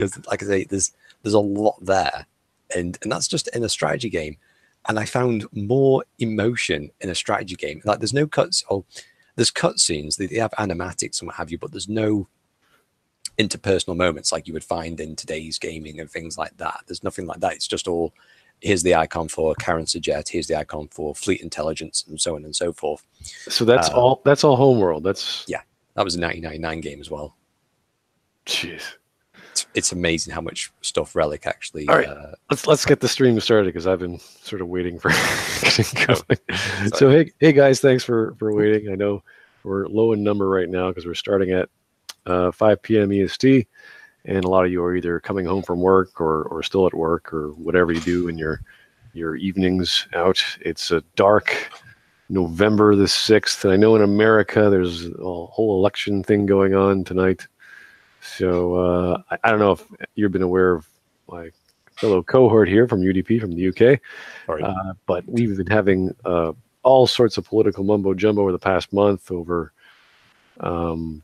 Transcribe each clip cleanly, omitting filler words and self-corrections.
Because, like I say, there's a lot there, and that's just in a strategy game. And I found more emotion in a strategy game. Like there's no cuts. Oh, there's cutscenes. They have animatics and what have you, but there's no interpersonal moments like you would find in today's gaming and things like that. There's nothing like that. It's just all, here's the icon for Karen Sajet, here's the icon for Fleet Intelligence, and so on and so forth. So that's all Homeworld. That's, yeah, that was a 1999 game as well. Jeez. It's amazing how much stuff Relic actually. All right, let's get the stream started because I've been sort of waiting for getting going. So hey guys, thanks for waiting. I know we're low in number right now because we're starting at 5 p.m. EST, and a lot of you are either coming home from work or still at work or whatever you do in your evenings out. It's a dark November the 6th, and I know in America there's a whole election thing going on tonight. So I don't know if you've been aware of my fellow cohort here from UDP from the UK, but we've been having all sorts of political mumbo jumbo over the past month over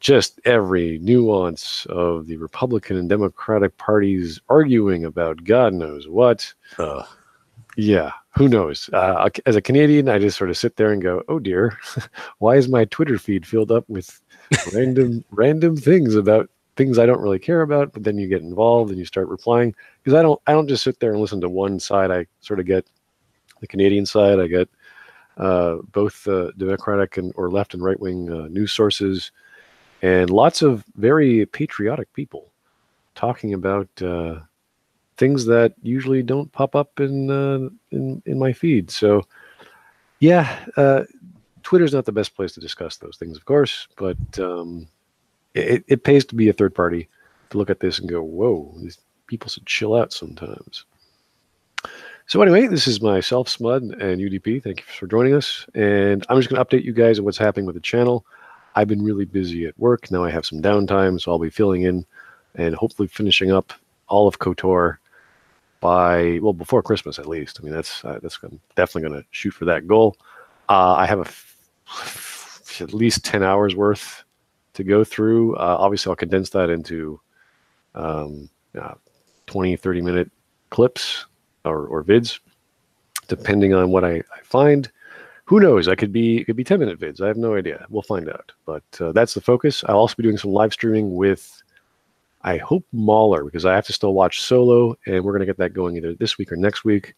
just every nuance of the Republican and Democratic parties arguing about God knows what. Yeah, who knows? As a Canadian, I just sort of sit there and go, oh dear, why is my Twitter feed filled up with random things about things I don't really care about? But then you get involved and you start replying, because I don't just sit there and listen to one side. I sort of get the Canadian side. I get both the Democratic or left and right wing news sources, and lots of very patriotic people talking about things that usually don't pop up in my feed. So yeah, Twitter's not the best place to discuss those things, of course, but it pays to be a third party to look at this and go, whoa, these people should chill out sometimes. So anyway, this is myself, Smud, and UDP. Thank you for joining us. And I'm just going to update you guys on what's happening with the channel. I've been really busy at work. Now I have some downtime, so I'll be filling in and hopefully finishing up all of KOTOR by, well, before Christmas at least. I mean, that's definitely going to shoot for that goal. I have at least 10 hours worth to go through. Obviously, I'll condense that into 20, 30-minute clips or vids, depending on what I find. Who knows? It could be 10-minute vids. I have no idea. We'll find out. But that's the focus. I'll also be doing some live streaming with, I hope, Mauler, because I have to still watch Solo, and we're going to get that going either this week or next week.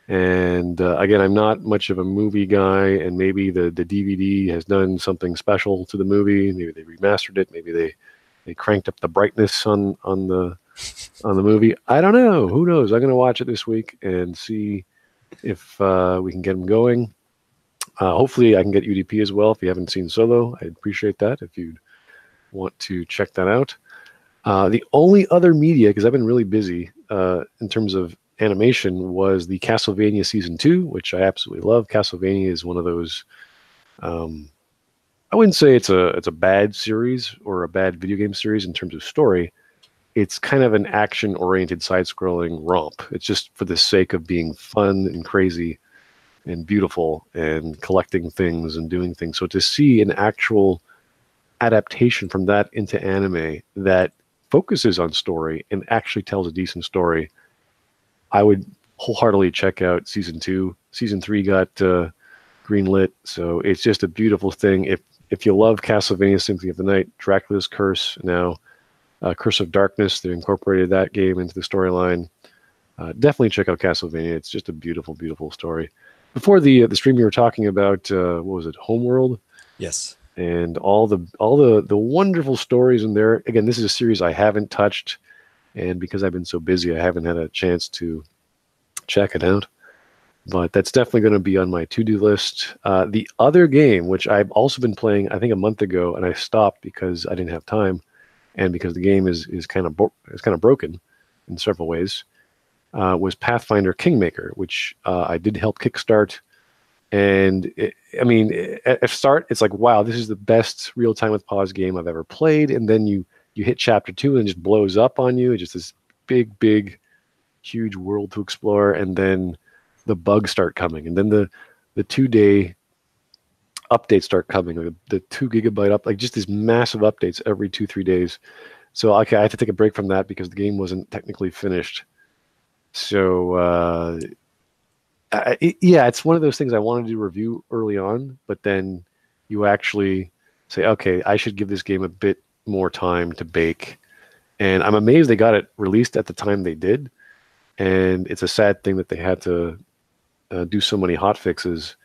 And again, I'm not much of a movie guy, and maybe the DVD has done something special to the movie. Maybe they remastered it. Maybe they cranked up the brightness on the movie. I don't know. Who knows? I'm going to watch it this week and see if we can get them going. Hopefully, I can get UDP as well. If you haven't seen Solo, I'd appreciate that if you'd want to check that out. The only other media, because I've been really busy in terms of animation, was the Castlevania Season 2, which I absolutely love. Castlevania is one of those, I wouldn't say it's a bad series or a bad video game series in terms of story. It's kind of an action-oriented side-scrolling romp. It's just for the sake of being fun and crazy and beautiful and collecting things and doing things. So to see an actual adaptation from that into anime that focuses on story and actually tells a decent story, I would wholeheartedly check out Season 2. Season 3 got greenlit, so it's just a beautiful thing. If you love Castlevania Symphony of the Night, Dracula's Curse, now Curse of Darkness, they incorporated that game into the storyline. Definitely check out Castlevania. It's just a beautiful, beautiful story. Before the stream, you were talking about what was it, Homeworld? Yes. And all the wonderful stories in there. Again, this is a series I haven't touched, and because I've been so busy, I haven't had a chance to check it out. But that's definitely going to be on my to-do list. The other game, which I've also been playing, I think a month ago, and I stopped because I didn't have time, and because the game is kind of broken in several ways, was Pathfinder Kingmaker, which I did help kickstart. And at start, it's like, wow, this is the best real-time with pause game I've ever played. And then you hit chapter 2 and it just blows up on you. It's just this big, huge world to explore. And then the bugs start coming. And then the 2-day updates start coming. Like the 2 gigabyte up, like just these massive updates every 2-3 days. So okay, I had to take a break from that because the game wasn't technically finished. So yeah, it's one of those things I wanted to review early on, but then you actually say, okay, I should give this game a bit more time to bake. And I'm amazed they got it released at the time they did. And it's a sad thing that they had to do so many hot fixes.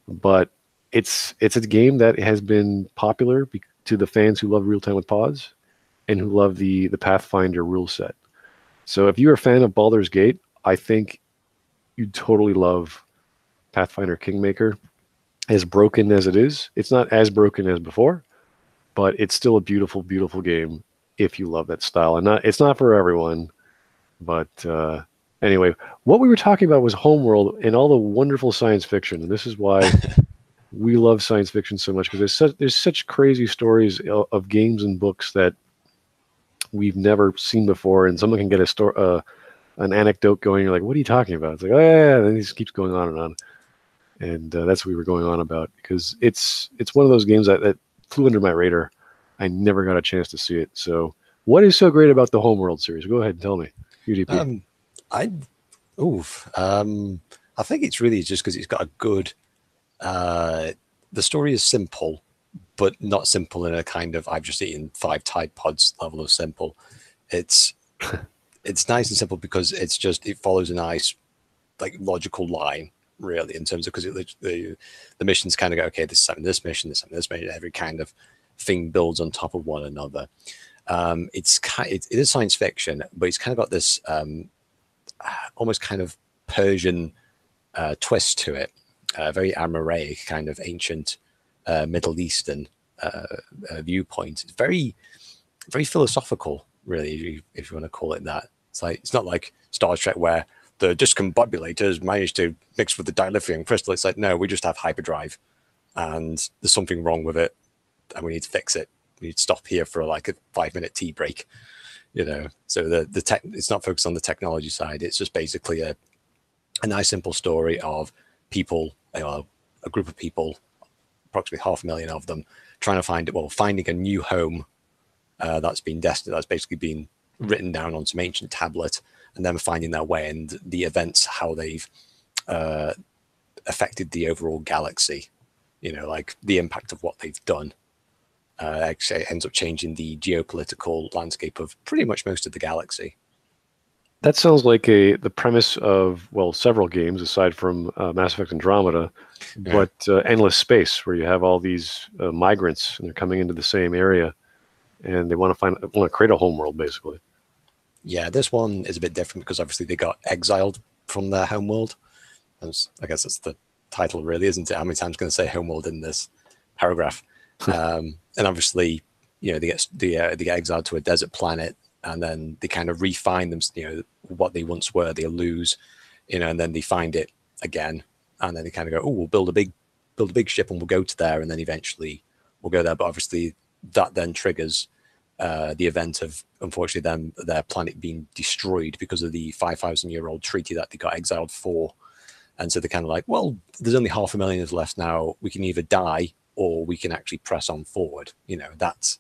But it's a game that has been popular to the fans who love real time with pause and who love the Pathfinder rule set. So if you're a fan of Baldur's Gate, I think you'd totally love Pathfinder Kingmaker. As broken as it is, it's not as broken as before, but it's still a beautiful, beautiful game if you love that style. And it's not for everyone, but anyway, what we were talking about was Homeworld and all the wonderful science fiction, and this is why we love science fiction so much, because there's such crazy stories of games and books that we've never seen before, and someone can get an anecdote going. You're like, what are you talking about? It's like, oh yeah, and then it just keeps going on and on. And that's what we were going on about, because it's one of those games that flew under my radar. I never got a chance to see it. So what is so great about the Homeworld series? Go ahead and tell me, UDP. I think it's really just because it's got a good. The story is simple, but not simple in a kind of I've just eaten 5 Tide Pods level of simple. It's nice and simple because it follows a nice like logical line, really, in terms of, because the missions kind of go, okay, this mission, every kind of thing builds on top of one another. It is science fiction, but it's kind of got this almost kind of Persian twist to it, very Amoraic, kind of ancient Middle Eastern viewpoint. It's very, very philosophical, really, if you want to call it that. It's not like Star Trek where the discombobulators managed to mix with the dilithium crystal. It's like, no, we just have hyperdrive, and there's something wrong with it, and we need to fix it. We need to stop here for like a 5-minute tea break, So the tech, it's not focused on the technology side. It's just basically a nice simple story of people, a group of people, approximately 500,000 of them, trying to finding a new home that's been destined, that's basically been written down on some ancient tablet, and then finding their way, and the events, how they've affected the overall galaxy, like the impact of what they've done. Actually ends up changing the geopolitical landscape of pretty much most of the galaxy. That sounds like the premise of, several games aside from Mass Effect Andromeda, but Endless Space, where you have all these migrants and they're coming into the same area, and they want to create a homeworld, basically. Yeah, this one is a bit different because obviously they got exiled from their homeworld. I guess that's the title, really, isn't it? How many times going to say homeworld in this paragraph? And obviously, they get exiled to a desert planet, and then they kind of refine them, what they once were, they lose, and then they find it again, and then they kind of go, oh, we'll build a big ship and we'll go to there, and then eventually we'll go there. But obviously that then triggers the event of, unfortunately, their planet being destroyed because of the 5,000-year-old treaty that they got exiled for. And so they're kind of like, well, there's only 500,000 left now. We can either die or we can actually press on forward. That's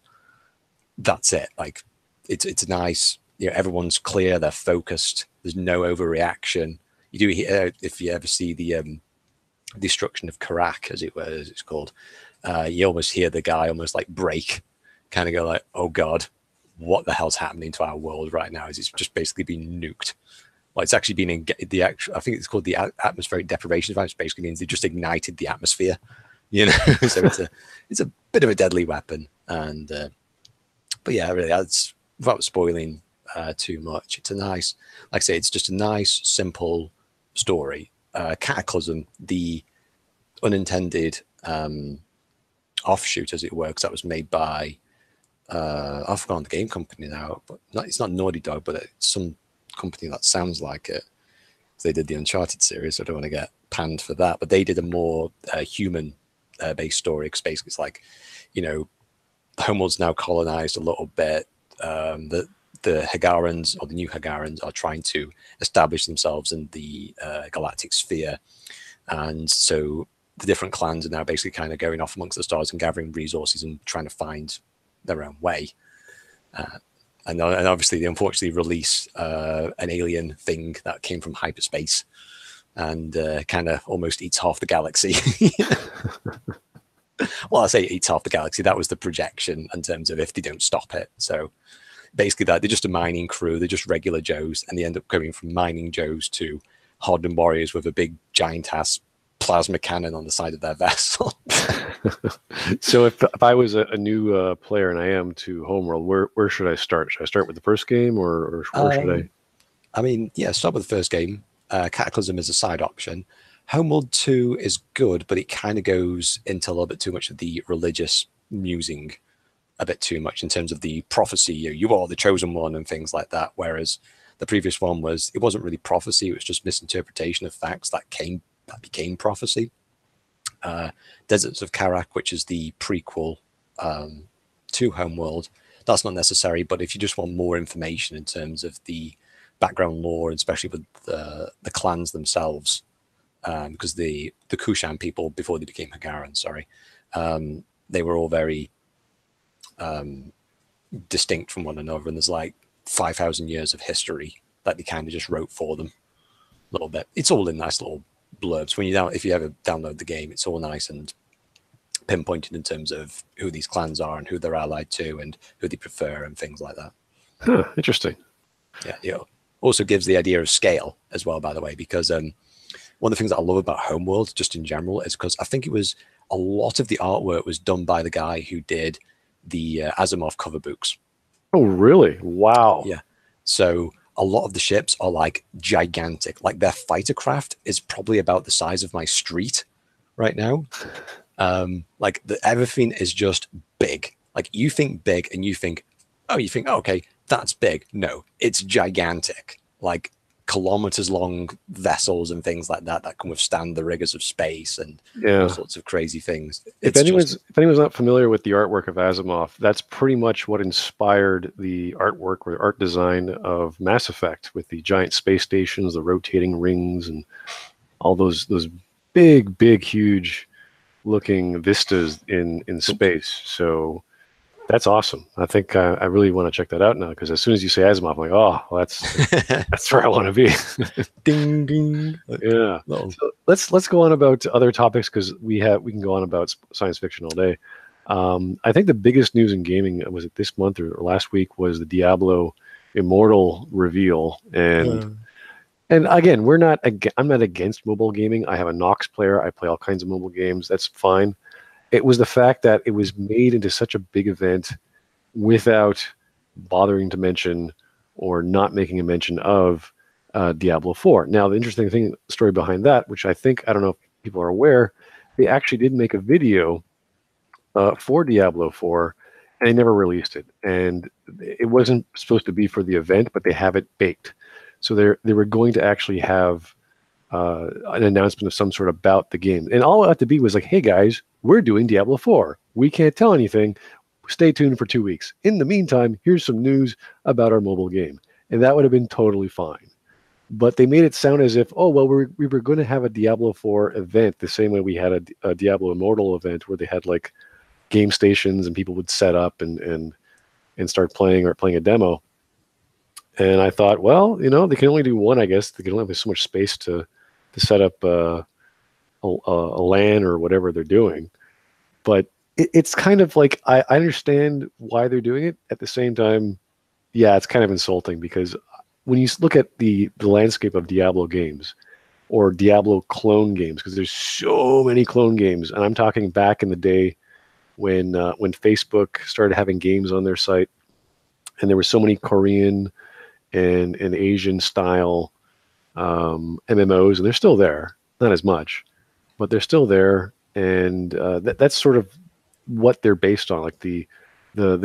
it. Like, it's nice. Everyone's clear. They're focused. There's no overreaction. You do hear, if you ever see the destruction of Karak, as it's called, you almost hear the guy almost like break, kind of go like, oh God, what the hell's happening to our world right now? Is it's just basically been nuked? Well, it's actually been I think it's called the atmospheric deprivation device. Basically means they just ignited the atmosphere, so it's a bit of a deadly weapon. And but yeah, really, that's, without spoiling too much, it's a nice, like I say, it's just a nice simple story. Cataclysm, the unintended offshoot, as it were, because that was made by I've forgotten the game company now, but it's not Naughty Dog, but it's some company that sounds like it. They did the Uncharted series, so I don't want to get panned for that, but they did a more human based story, because basically it's like, the homeworld's now colonized a little bit. The Hagarans, or the new Hagarans, are trying to establish themselves in the galactic sphere, and so the different clans are now basically kind of going off amongst the stars and gathering resources and trying to find their own way. And obviously they unfortunately release an alien thing that came from hyperspace and kind of almost eats half the galaxy. Well, I say eats half the galaxy. That was the projection in terms of if they don't stop it. So basically that they're just a mining crew. They're just regular Joes, and they end up going from mining Joes to hardened warriors with a big giant ass plasma cannon on the side of their vessel. So if I was a new player, and I am, to Homeworld, where should I start? Should I start with the first game, or where should I? I mean, yeah, start with the first game. Cataclysm is a side option. Homeworld 2 is good, but it kind of goes into a little bit too much of the religious musing, a bit too much in terms of the prophecy. You are the chosen one and things like that. Whereas the previous one it wasn't really prophecy. It was just misinterpretation of facts that became prophecy. Deserts of Karak, which is the prequel to Homeworld, that's not necessary. But if you just want more information in terms of the background lore, especially with the clans themselves, because the Kushan people, before they became Hagaran, they were all very distinct from one another, and there's like 5,000 years of history that they kind of just wrote for them a little bit. It's all in nice little blurbs. If you ever download the game, it's all nice and pinpointed in terms of who these clans are and who they're allied to and who they prefer and things like that. Huh, interesting. Yeah, also gives the idea of scale as well, by the way, because one of the things that I love about Homeworld just in general is because I think it was a lot of the artwork was done by the guy who did the Asimov cover books. Oh, really? Wow. Yeah. So a lot of the ships are like gigantic. Like their fighter craft is probably about the size of my street right now. Like everything is just big. Like you think big and you think, oh, okay, that's big. No, it's gigantic. Like kilometers long vessels and things like that can withstand the rigors of space and all sorts of crazy things. If anyone's not familiar with the artwork of Asimov, that's pretty much what inspired the artwork or art design of Mass Effect, with the giant space stations, the rotating rings, and all those big, huge looking vistas in space. So that's awesome. I think I really want to check that out now, because as soon as you say Asimov, I'm like, oh, well, that's where I want to be. Ding ding. Yeah. So let's go on about other topics, because we can go on about science fiction all day. I think the biggest news in gaming, was it this month or last week, was the Diablo Immortal reveal. And again, I'm not against mobile gaming. I have a Nox player. I play all kinds of mobile games. That's fine. It was the fact that it was made into such a big event without bothering to mention or not making a mention of Diablo 4. Now, the interesting story behind that, which I don't know if people are aware, they actually did make a video for Diablo 4, and they never released it. And it wasn't supposed to be for the event, but they have it baked. So they were going to actually have an announcement of some sort about the game. And all it had to be was like, hey guys, we're doing Diablo 4. We can't tell anything. Stay tuned for 2 weeks. In the meantime, here's some news about our mobile game. And that would have been totally fine. But they made it sound as if, oh, well, we were going to have a Diablo 4 event the same way we had a Diablo Immortal event, where they had like game stations and people would set up and start playing, or playing a demo. And I thought, well, they can only do one, I guess. They can only have so much space to set up a LAN or whatever they're doing. But it's kind of like, I understand why they're doing it. At the same time, yeah, it's kind of insulting, because when you look at the landscape of Diablo games, or Diablo clone games, because there's so many clone games, and I'm talking back in the day when Facebook started having games on their site, and there were so many Korean and Asian style MMOs, and they're still there, not as much, but they're still there. And that's sort of what they're based on, like the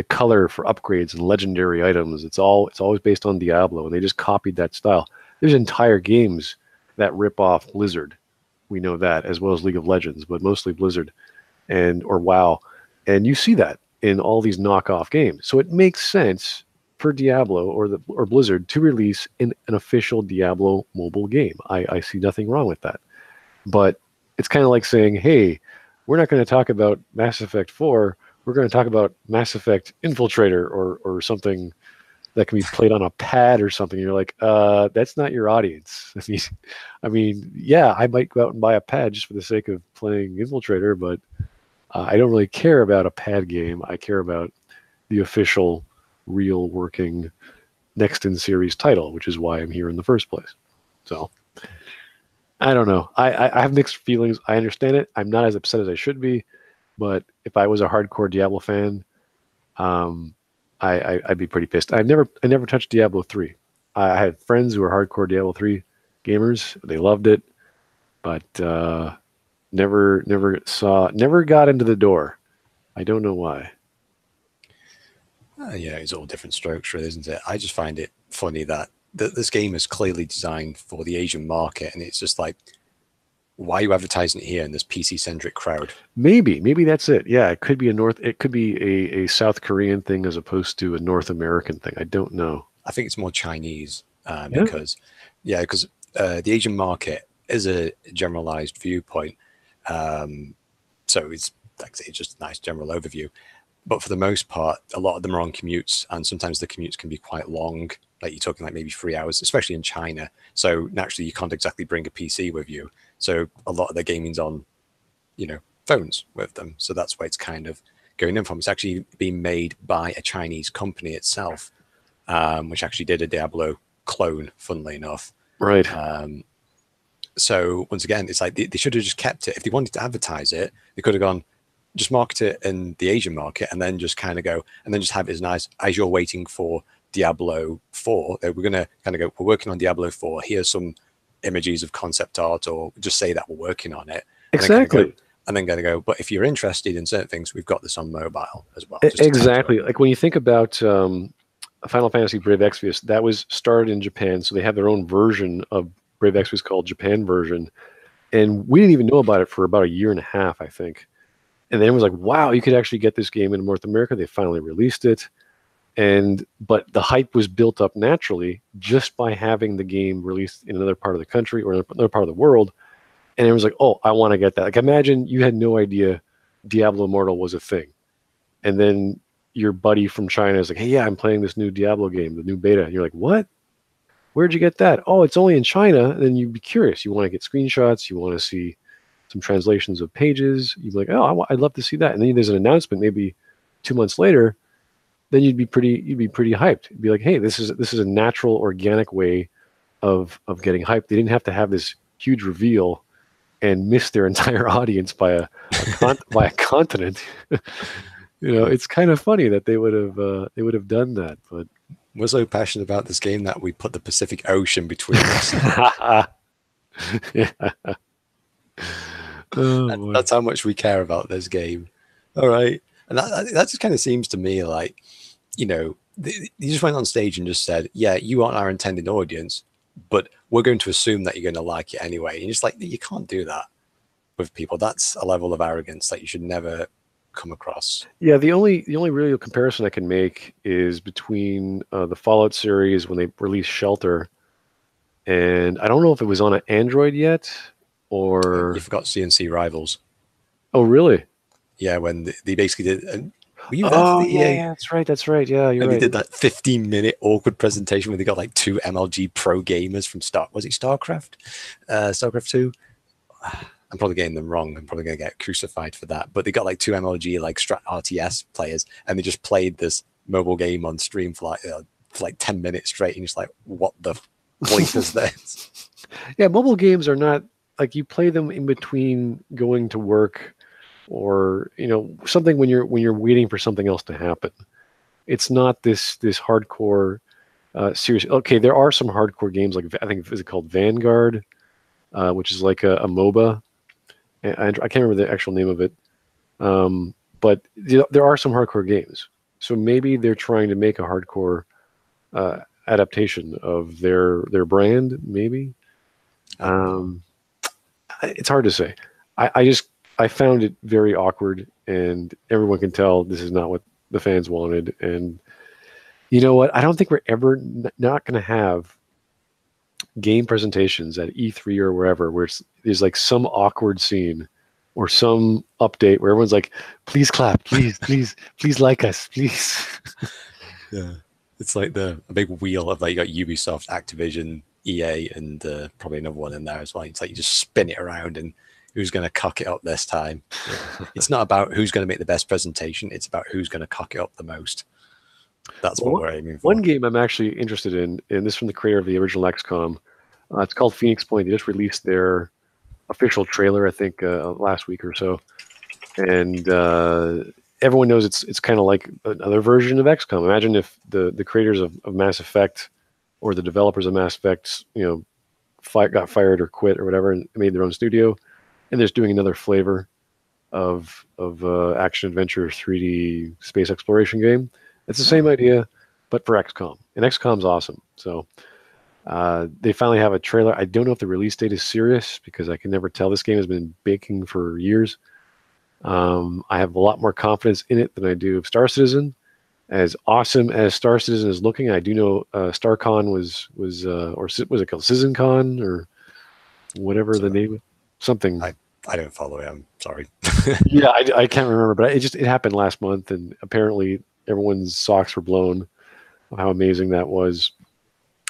color for upgrades and legendary items. It's always based on Diablo, and they just copied that style. There's entire games that rip off Blizzard. We know that, as well as League of Legends, but mostly Blizzard or WoW. And you see that in all these knockoff games. So it makes sense for Diablo or Blizzard to release an official Diablo mobile game. I see nothing wrong with that. But it's kind of like saying, hey, we're not going to talk about Mass Effect 4. We're going to talk about Mass Effect Infiltrator or something that can be played on a pad or something. You're like, that's not your audience. I mean, yeah, I might go out and buy a pad just for the sake of playing Infiltrator, but I don't really care about a pad game. I care about the official, real working next in series title, which is why I'm here in the first place. So I don't know. I have mixed feelings. I understand it. I'm not as upset as I should be, but if I was a hardcore Diablo fan, I'd be pretty pissed. I never touched Diablo 3. I had friends who were hardcore Diablo 3 gamers. They loved it, but never got into the door. I don't know why. Yeah, it's all different strokes, really, isn't it? I just find it funny that this game is clearly designed for the Asian market, and it's just like, why are you advertising it here in this PC-centric crowd? Maybe that's it. Yeah, it could be a South Korean thing as opposed to a North American thing. I don't know. I think it's more Chinese because the Asian market is a generalized viewpoint. So it's like I say, it's just a nice general overview. But for the most part, a lot of them are on commutes, and sometimes the commutes can be quite long. Like you're talking like maybe 3 hours, especially in China. So naturally, you can't exactly bring a PC with you. So a lot of their gaming's on, phones with them. So that's why it's kind of going in from. It's actually being made by a Chinese company itself, which actually did a Diablo clone, funnily enough. Right. So once again, it's like they should have just kept it. If they wanted to advertise it, they could have gone, just market it in the Asian market and then just kind of go, and then just have it as nice as you're waiting for Diablo 4. We're going to kind of go, we're working on Diablo 4. Here's some images of concept art, or just say that we're working on it. Exactly. And then going to go, but if you're interested in certain things, we've got this on mobile as well. Exactly. Like when you think about Final Fantasy Brave Exvius, that was started in Japan. So they have their own version of Brave Exvius called Japan version. And we didn't even know about it for about a year and a half, I think. And then it was like, wow, you could actually get this game in North America. They finally released it. But the hype was built up naturally just by having the game released in another part of the country or another part of the world. And it was like, oh, I want to get that. Like, imagine you had no idea Diablo Immortal was a thing. And then your buddy from China is like, hey, yeah, I'm playing this new Diablo game, the new beta. And you're like, what? Where'd you get that? Oh, it's only in China. And then you'd be curious. You want to get screenshots. You want to see some translations of pages. You'd be like, oh, I'd love to see that. And then there's an announcement maybe 2 months later. Then you'd be pretty hyped. You'd be like, hey, this is a natural, organic way of getting hyped. They didn't have to have this huge reveal and miss their entire audience by a continent. It's kind of funny that they would have done that. But we're so passionate about this game that we put the Pacific Ocean between us. Yeah. That's how much we care about this game. All right. And that just kind of seems to me like, you just went on stage and just said, yeah, you aren't our intended audience, but we're going to assume that you're going to like it anyway. And just like, you can't do that with people. That's a level of arrogance that you should never come across. Yeah, the only real comparison I can make is between the Fallout series when they released Shelter, and I don't know if it was on an Android yet or you forgot CNC Rivals. Oh, really? Yeah, when they basically did. Were you yeah, that's right. Yeah, you're right. They did that 15-minute awkward presentation where they got like 2 MLG pro gamers from StarCraft? StarCraft 2? I'm probably getting them wrong. I'm probably going to get crucified for that. But they got like 2 MLG like Strat RTS players, and they just played this mobile game on stream for like 10 minutes straight. And you're just like, what the bleep is this? Yeah, mobile games are not like you play them in between going to work or something when you're waiting for something else to happen. It's not this hardcore series. Okay, there are some hardcore games like I think is it called Vanguard, which is like a MOBA. I can't remember the actual name of it, but there are some hardcore games. So maybe they're trying to make a hardcore adaptation of their brand. Maybe it's hard to say. I found it very awkward, and everyone can tell this is not what the fans wanted. And you know what? I don't think we're ever not going to have game presentations at E3 or wherever where there's like some awkward scene or some update where everyone's like, please clap, please like us, please. Yeah. It's like a big wheel of like you got Ubisoft, Activision, EA, and probably another one in there as well. It's like you just spin it around and who's going to cock it up this time. It's not about who's going to make the best presentation. It's about who's going to cock it up the most. That's what we're aiming for. One game I'm actually interested in, and this is from the creator of the original XCOM. It's called Phoenix Point. They just released their official trailer, I think, last week or so. And everyone knows it's kind of like another version of XCOM. Imagine if the creators of Mass Effect or the developers of Mass Effect, got fired or quit or whatever and made their own studio, and they're just doing another flavor of action adventure 3D space exploration game. It's the same idea, but for XCOM, and XCOM's awesome. So they finally have a trailer. I don't know if the release date is serious because I can never tell. This game has been baking for years. I have a lot more confidence in it than I do of Star Citizen. As awesome as Star Citizen is looking, I do know StarCon was or was it called CitizenCon or whatever the name, something. I don't follow it. I'm sorry. Yeah, I can't remember, but it happened last month, and apparently everyone's socks were blown of how amazing that was.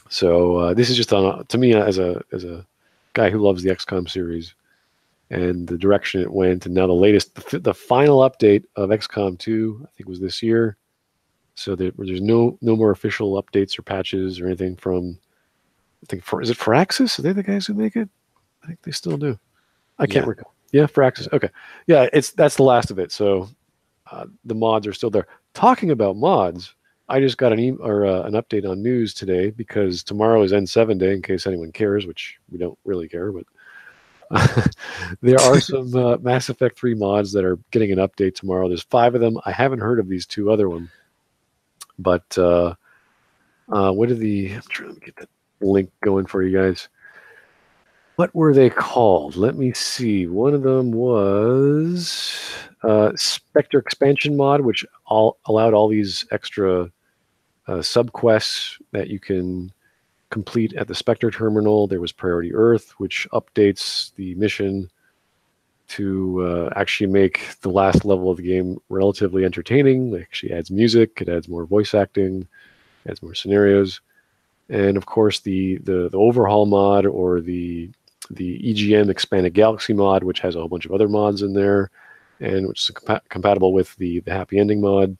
So this is just to me as a guy who loves the XCOM series and the direction it went, and now the final update of XCOM 2, I think was this year. So there's no more official updates or patches or anything from, I think is it Firaxis? Are they the guys who make it? I think they still do. I can't recall. Yeah, Firaxis. Okay. Yeah, that's the last of it. So the mods are still there. Talking about mods, I just got an update on news today because tomorrow is N7 day, in case anyone cares, which we don't really care, but there are some Mass Effect 3 mods that are getting an update tomorrow. There's 5 of them. I haven't heard of these 2 other ones, but what are I'm trying to get the link going for you guys. What were they called? Let me see. One of them was Spectre Expansion Mod, which allowed all these extra subquests that you can complete at the Spectre Terminal. There was Priority Earth, which updates the mission to actually make the last level of the game relatively entertaining. It actually adds music. It adds more voice acting. Adds more scenarios. And, of course, the Overhaul mod or the EGM Expanded Galaxy mod, which has a whole bunch of other mods in there, and which is compatible with the Happy Ending mod,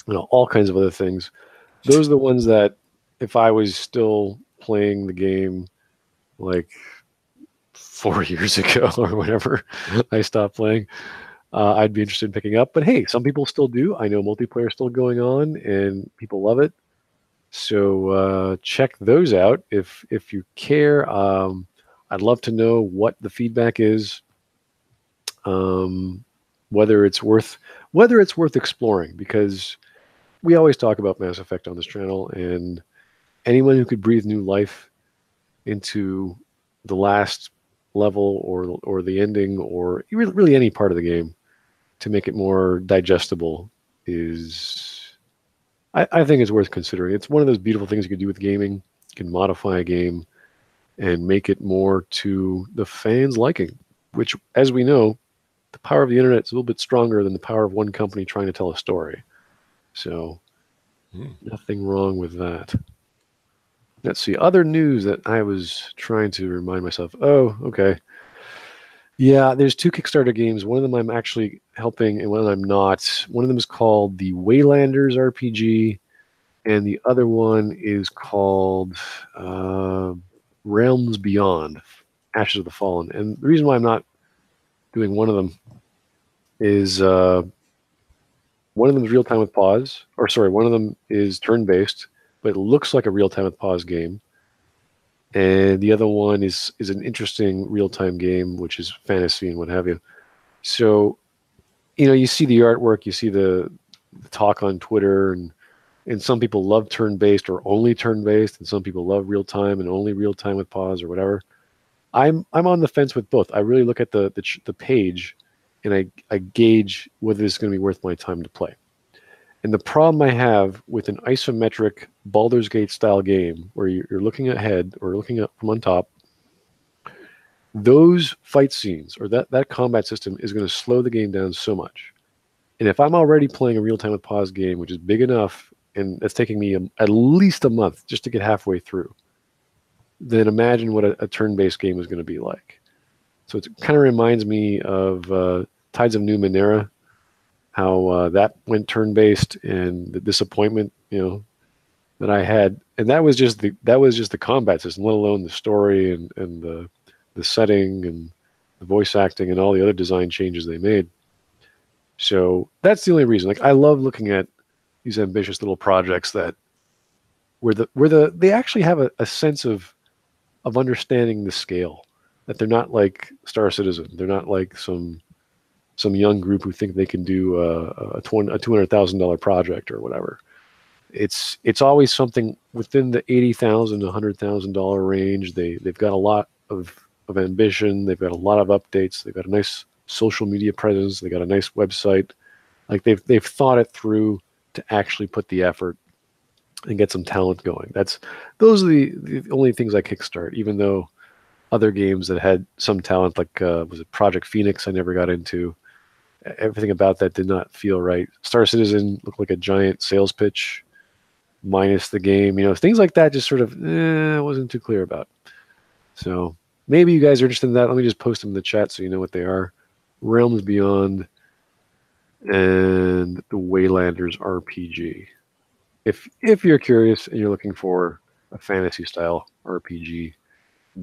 all kinds of other things. Those are the ones that, if I was still playing the game like 4 years ago or whatever I stopped playing, I'd be interested in picking up. But hey, some people still do. I know multiplayer is still going on, and people love it. So check those out if you care. I'd love to know what the feedback is, whether it's worth exploring, because we always talk about Mass Effect on this channel, and anyone who could breathe new life into the last level or the ending or really any part of the game to make it more digestible is, I think it's worth considering. It's one of those beautiful things you can do with gaming. You can modify a game and make it more to the fans' liking, which, as we know, the power of the internet is a little bit stronger than the power of one company trying to tell a story. So nothing wrong with that. Let's see. Other news that I was trying to remind myself. Oh, okay. Yeah, there's 2 Kickstarter games. One of them I'm actually helping and one of them I'm not. One of them is called the Waylanders RPG, and the other one is called Realms Beyond, Ashes of the Fallen. And the reason why I'm not doing one of them is one of them is real-time with pause. One of them is turn-based, but it looks like a real-time with pause game. And the other one is an interesting real-time game, which is fantasy and what have you. So, you see the artwork, you see the talk on Twitter, and some people love turn-based or only turn-based, and some people love real-time and only real-time with pause or whatever. I'm on the fence with both. I really look at the page, and I gauge whether it's going to be worth my time to play. And the problem I have with an isometric Baldur's Gate style game where you're looking ahead or looking up from on top, those fight scenes or that combat system is going to slow the game down so much. And if I'm already playing a real-time with pause game, which is big enough and it's taking me at least a month just to get halfway through, then imagine what a turn-based game is going to be like. So it kind of reminds me of Tides of Numenera, how that went turn-based, and the disappointment, that I had. And that was just the combat system, let alone the story and the setting and the voice acting and all the other design changes they made. So that's the only reason. Like, I love looking at these ambitious little projects that where they actually have a sense of understanding the scale, that they're not like Star Citizen. They're not like some young group who think they can do a $200,000 project or whatever. It's always something within the $80,000 to $100,000 range. They've got a lot of ambition. They've got a lot of updates. They've got a nice social media presence. They got a nice website. Like, they've thought it through to actually put the effort and get some talent going. Those are the only things I kickstart, even though other games that had some talent, like was it Project Phoenix, I never got into. Everything about that did not feel right. Star Citizen looked like a giant sales pitch minus the game. Things like that just sort of wasn't too clear about. So maybe you guys are interested in that. Let me just post them in the chat so you know what they are. Realms Beyond and the Waylanders RPG. If you're curious and you're looking for a fantasy style RPG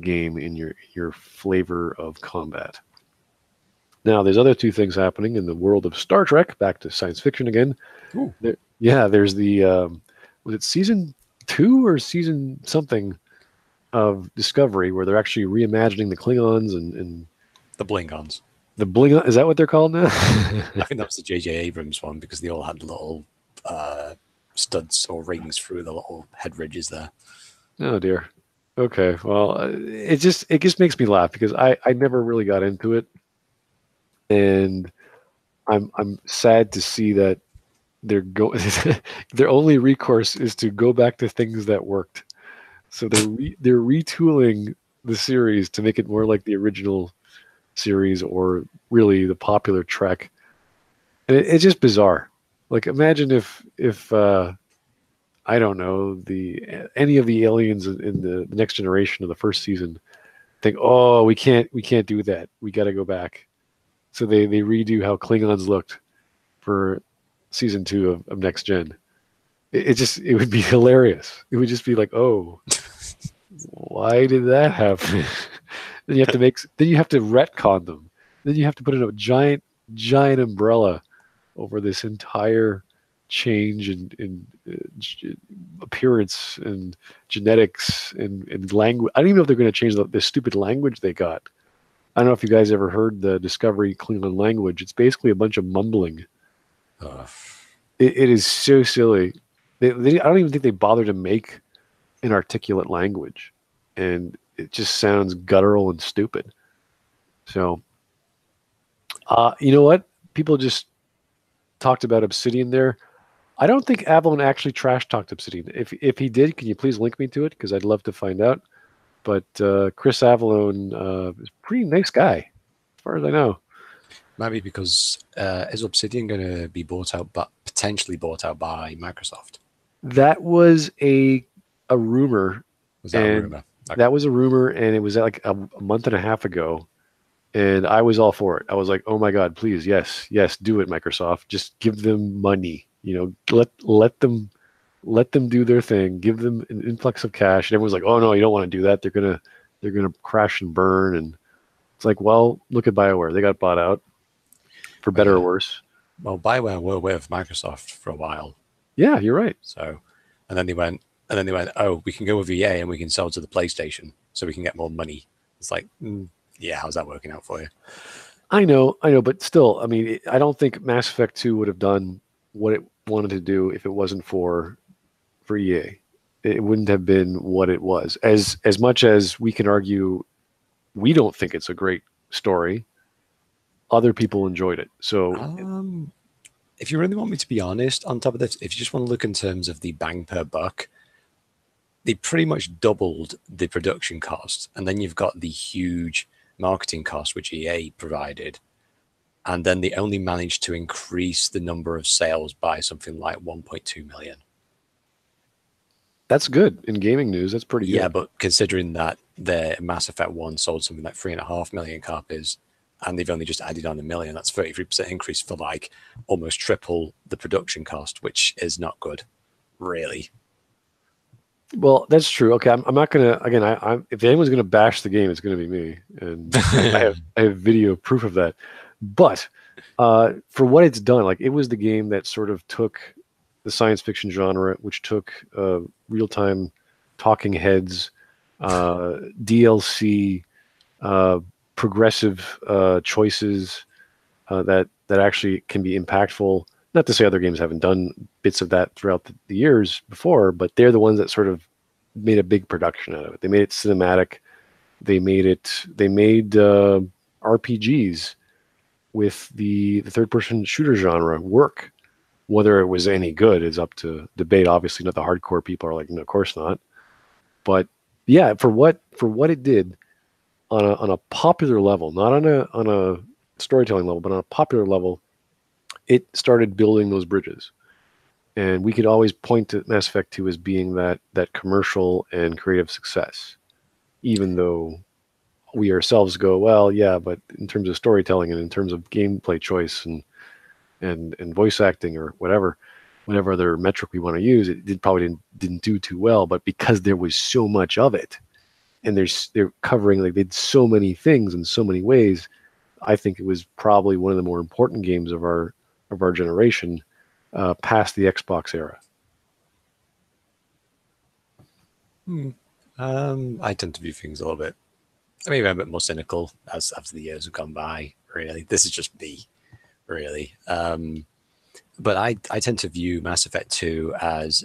game in your flavor of combat. Now, there's other two things happening in the world of Star Trek. Back to science fiction again. There's the was it season 2 or season something of Discovery, where they're actually reimagining the Klingons and the Blingons. The Blingon, is that what they're called now? I think that was the J.J. Abrams one, because they all had little studs or rings through the little head ridges there. Oh dear. Okay, well, it just makes me laugh because I never really got into it, and I'm sad to see that their only recourse is to go back to things that worked. So they're retooling the series to make it more like the original series, or really the popular Trek, and it's just bizarre. Like, imagine if I don't know, any of the aliens in the next generation of the first season think, oh, we can't do that. We got to go back. So they redo how Klingons looked for season 2 of Next Gen. It would be hilarious. It would just be like, oh, why did that happen? Then you have to retcon them. Then you have to put in a giant umbrella over this entire change in appearance and genetics and language. I don't even know if they're going to change the stupid language they got. I don't know if you guys ever heard the Discovery Klingon language. It's basically a bunch of mumbling. It is so silly. I don't even think they bother to make an articulate language, and it just sounds guttural and stupid. So, you know what? People just talked about Obsidian there. I don't think Avalon actually trash talked Obsidian. If he did, can you please link me to it? Because I'd love to find out. But Chris Avalon is a pretty nice guy, as far as I know. Maybe because is Obsidian going to be potentially bought out by Microsoft? That was a rumor. Was that a rumor? Okay. That was a rumor, and it was like a month and a half ago. And I was all for it. I was like, oh my God, please, yes, do it, Microsoft. Just give them money. Let them do their thing. Give them an influx of cash. And everyone's like, oh no, you don't want to do that. They're gonna crash and burn. And it's like, well, look at BioWare. They got bought out, for better or worse. Well, BioWare were with Microsoft for a while. Yeah, you're right. So, and then they went, oh, we can go with EA and we can sell to the PlayStation, so we can get more money. It's like, yeah, how's that working out for you? I know, but still, I mean, I don't think Mass Effect 2 would have done what it wanted to do if it wasn't for EA. It wouldn't have been what it was. As much as we can argue, we don't think it's a great story, other people enjoyed it. So, if you really want me to be honest, on top of this, if you just want to look in terms of the bang per buck, they pretty much doubled the production cost, and then you've got the huge marketing cost which EA provided, and then they only managed to increase the number of sales by something like 1.2 million. That's good in gaming news. That's pretty Yeah, good. but considering that the Mass Effect 1 sold something like 3.5 million copies, and they've only just added on 1 million, that's 33% increase for like almost triple the production cost, which is not good, really. Well, that's true. Okay, I'm not gonna again. If anyone's gonna bash the game, it's gonna be me, and I have video proof of that. But for what it's done, like it was the game that sort of took the science fiction genre, which took real time talking heads, DLC, uh, progressive choices that actually can be impactful. Not to say other games haven't done bits of that throughout the years before, but they're the ones that sort of made a big production out of it. They made it cinematic. They made RPGs with the third person shooter genre work. Whether it was any good is up to debate. Obviously, not the hardcore people are like, no, of course not. But yeah, for what it did on a popular level, not on a storytelling level, but on a popular level, it started building those bridges. And we could always point to Mass Effect 2 as being that commercial and creative success, even though we ourselves go, well, yeah, but in terms of storytelling and in terms of gameplay choice and voice acting or whatever other metric we want to use, it probably didn't do too well. But because there was so much of it, and they're covering, like, they did so many things in so many ways, I think it was probably one of the more important games of our generation, past the Xbox era. I tend to view things a little bit, maybe I'm a bit more cynical as the years have gone by, really. This is just me, really. But I tend to view Mass Effect 2 as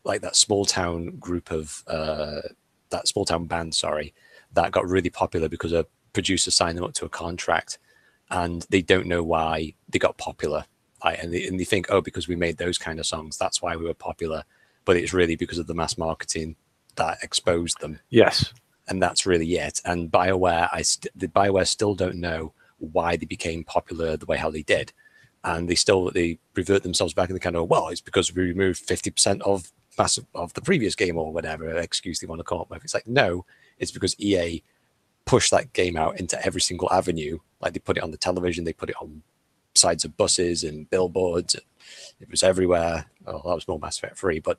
like that small town group of that small town band, sorry, that got really popular because a producer signed them up to a contract, and they don't know why they got popular. And they think, oh, because we made those kind of songs, that's why we were popular. But it's really because of the mass marketing that exposed them. Yes. And that's really it. And BioWare, the BioWare still don't know why they became popular the way how they did. And they revert themselves back and they kind of, well, it's because we removed 50% of the previous game or whatever excuse they want to come up with. It's like, no, it's because EA pushed that game out into every single avenue. Like, they put it on the television, they put it on sides of buses and billboards. It was everywhere. Oh, that was more Mass Effect 3, but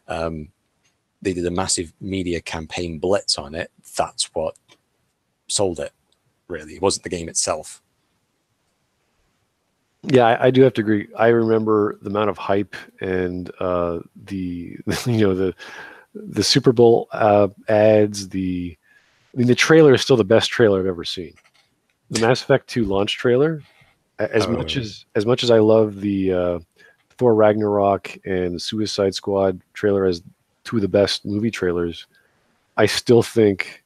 they did a massive media campaign blitz on it. That's what sold it, really. It wasn't the game itself. Yeah, I do have to agree. I remember the amount of hype and the the Super Bowl ads. The trailer is still the best trailer I've ever seen. The Mass Effect 2 launch trailer, as much as I love the Thor Ragnarok and Suicide Squad trailer as two of the best movie trailers, I still think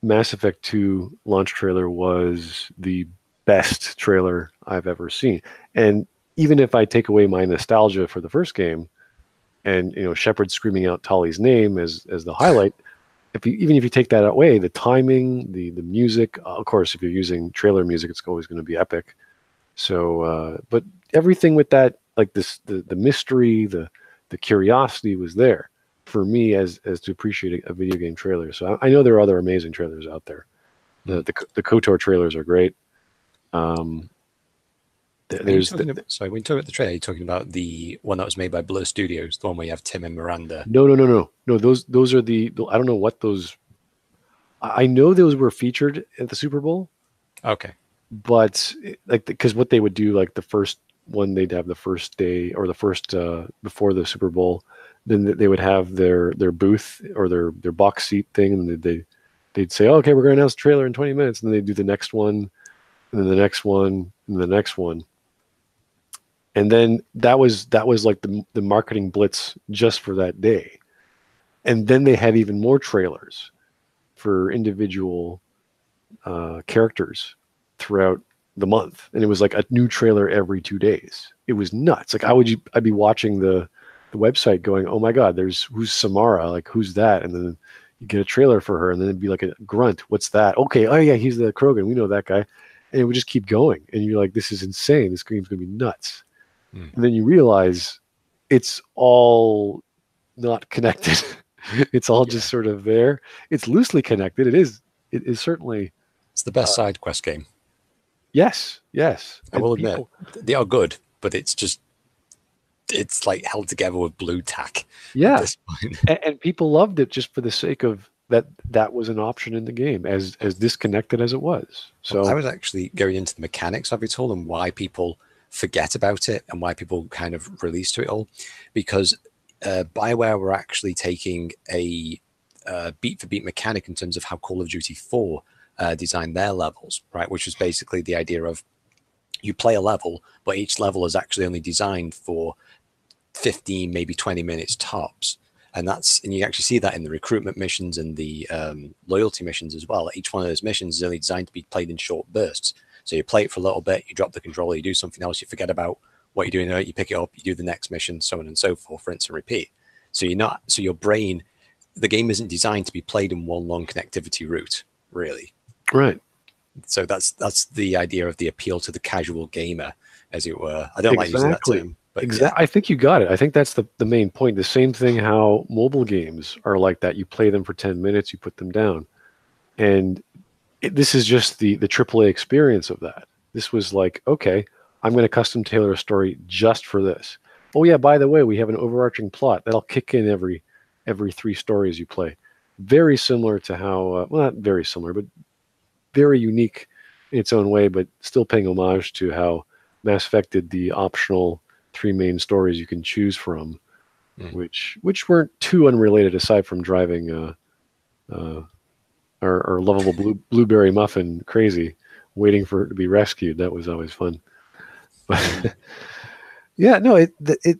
Mass Effect 2 launch trailer was the best trailer I've ever seen. And even if I take away my nostalgia for the first game, and Shepard screaming out Tali's name as the highlight, even if you take that away, the timing, the music, of course, if you're using trailer music, it's always going to be epic. So, but everything with that, like this, the mystery, the curiosity was there for me as to appreciate a video game trailer. So I know there are other amazing trailers out there. The KOTOR trailers are great. Sorry, when you talk about the trailer, you're talking about the one that was made by Blur Studios, the one where you have Tim and Miranda. No. Those are the I don't know what those. I know those were featured at the Super Bowl. Okay. But like, because what they would do, like the first one, they'd have the first day or the first before the Super Bowl, then they would have their booth or their box seat thing, and they'd say, oh, okay, we're going to announce the trailer in 20 minutes, and then they'd do the next one, and then the next one, and the next one. And then that was like the marketing blitz just for that day. And then they had even more trailers for individual characters throughout the month. And it was like a new trailer every 2 days. It was nuts. Like, I'd be watching the website going, oh my God, who's Samara? Like, who's that? And then you get a trailer for her, and then it'd be like a grunt. What's that? Okay. Oh yeah, he's the Krogan. We know that guy. And it would just keep going. And you're like, this is insane. This game's going to be nuts. And then you realize it's all not connected. It's all just sort of there. It's loosely connected. It is certainly. It's the best side quest game. Yes. I will admit, they are good, but it's like held together with blue tack. Yeah. At this point. And people loved it just for the sake of that was an option in the game, as disconnected as it was. So I was actually going into the mechanics of it all and why people forget about it and why people kind of release to it all, because BioWare were actually taking a beat for beat mechanic in terms of how Call of Duty 4 designed their levels, right? Which was basically the idea of you play a level, but each level is actually only designed for 15, maybe 20 minutes tops. And you actually see that in the recruitment missions and the loyalty missions as well. Each one of those missions is only designed to be played in short bursts. So you play it for a little bit, you drop the controller, you do something else, you forget about what you're doing, you pick it up, you do the next mission, so on and so forth, rinse and repeat. So your brain, the game isn't designed to be played in one long connectivity route, really. Right. So that's the idea of the appeal to the casual gamer, as it were. I don't like using that term. But exactly. I think you got it. I think that's the main point. The same thing how mobile games are like that. You play them for 10 minutes, you put them down. And this is just the AAA experience of that. This was like, okay, I'm going to custom tailor a story just for this. Oh yeah, by the way, we have an overarching plot that'll kick in every 3 stories you play. Very similar to how, well, not very similar, but very unique in its own way, but still paying homage to how Mass Effect did the optional 3 main stories you can choose from, which weren't too unrelated aside from driving our lovable blueberry muffin crazy, waiting for it to be rescued. That was always fun. But yeah, no,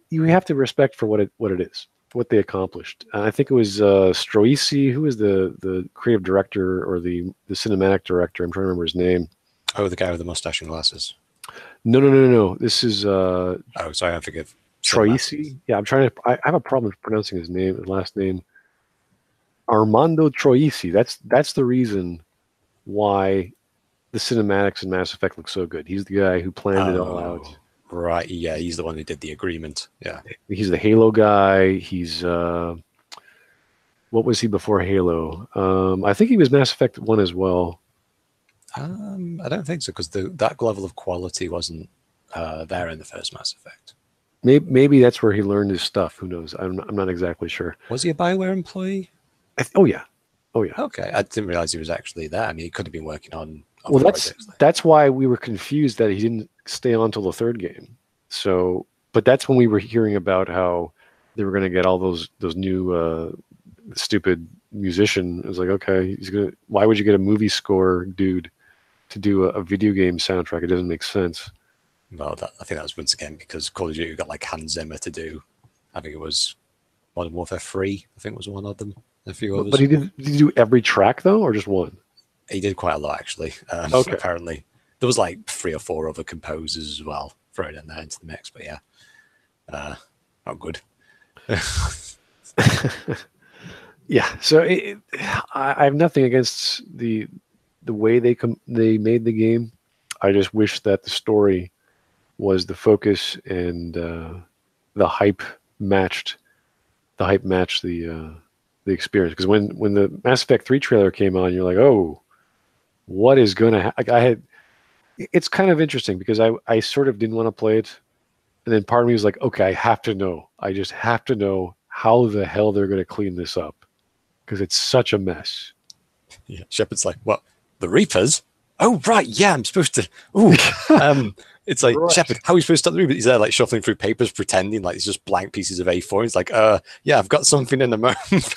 you have to respect for what it is, what they accomplished. I think it was Stroisi, who was the creative director or the cinematic director. I'm trying to remember his name. Oh, the guy with the mustache and glasses. No. This is oh, sorry, I forgive. Troisi. Yeah, I have a problem pronouncing his last name. Armando Troisi. That's the reason why the cinematics in Mass Effect look so good. He's the guy who planned it all out. Right, yeah, he's the one who did the agreement. Yeah. He's the Halo guy. He's what was he before Halo? I think he was Mass Effect 1 as well. I don't think so, because that level of quality wasn't there in the first Mass Effect. Maybe that's where he learned his stuff. Who knows? I'm not exactly sure. Was he a BioWare employee? Oh yeah. Okay, I didn't realize he was actually there. I mean, he could have been working on well, that's why we were confused that he didn't stay on till the 3rd game. So, but that's when we were hearing about how they were going to get all those new stupid musician. It was like, okay, why would you get a movie score dude to do a video game soundtrack? It doesn't make sense. Well, I think that was once again because Call of Duty got like Hans Zimmer to do. I think it was Modern Warfare 3. I think was one of them. A few others. But did he do every track though, or just one? He did quite a lot actually. Okay. Apparently, there was like 3 or 4 other composers as well thrown in there into the mix. But yeah, not good. Yeah. So I have nothing against the way they made the game. I just wish that the story was the focus and the hype matched the experience. Because when the Mass Effect 3 trailer came on, you're like, oh, what is going to happen? It's kind of interesting because I sort of didn't want to play it. And then part of me was like, okay, I have to know. I just have to know how the hell they're going to clean this up. Because it's such a mess. Yeah, Shepard's like, what? The Reapers? Oh, right, yeah, I'm supposed to... Ooh, it's like, right. Shepard, how are we supposed to stop the Reapers? He's there, like, shuffling through papers, pretending like it's just blank pieces of A4. He's like, yeah, I've got something in the moment.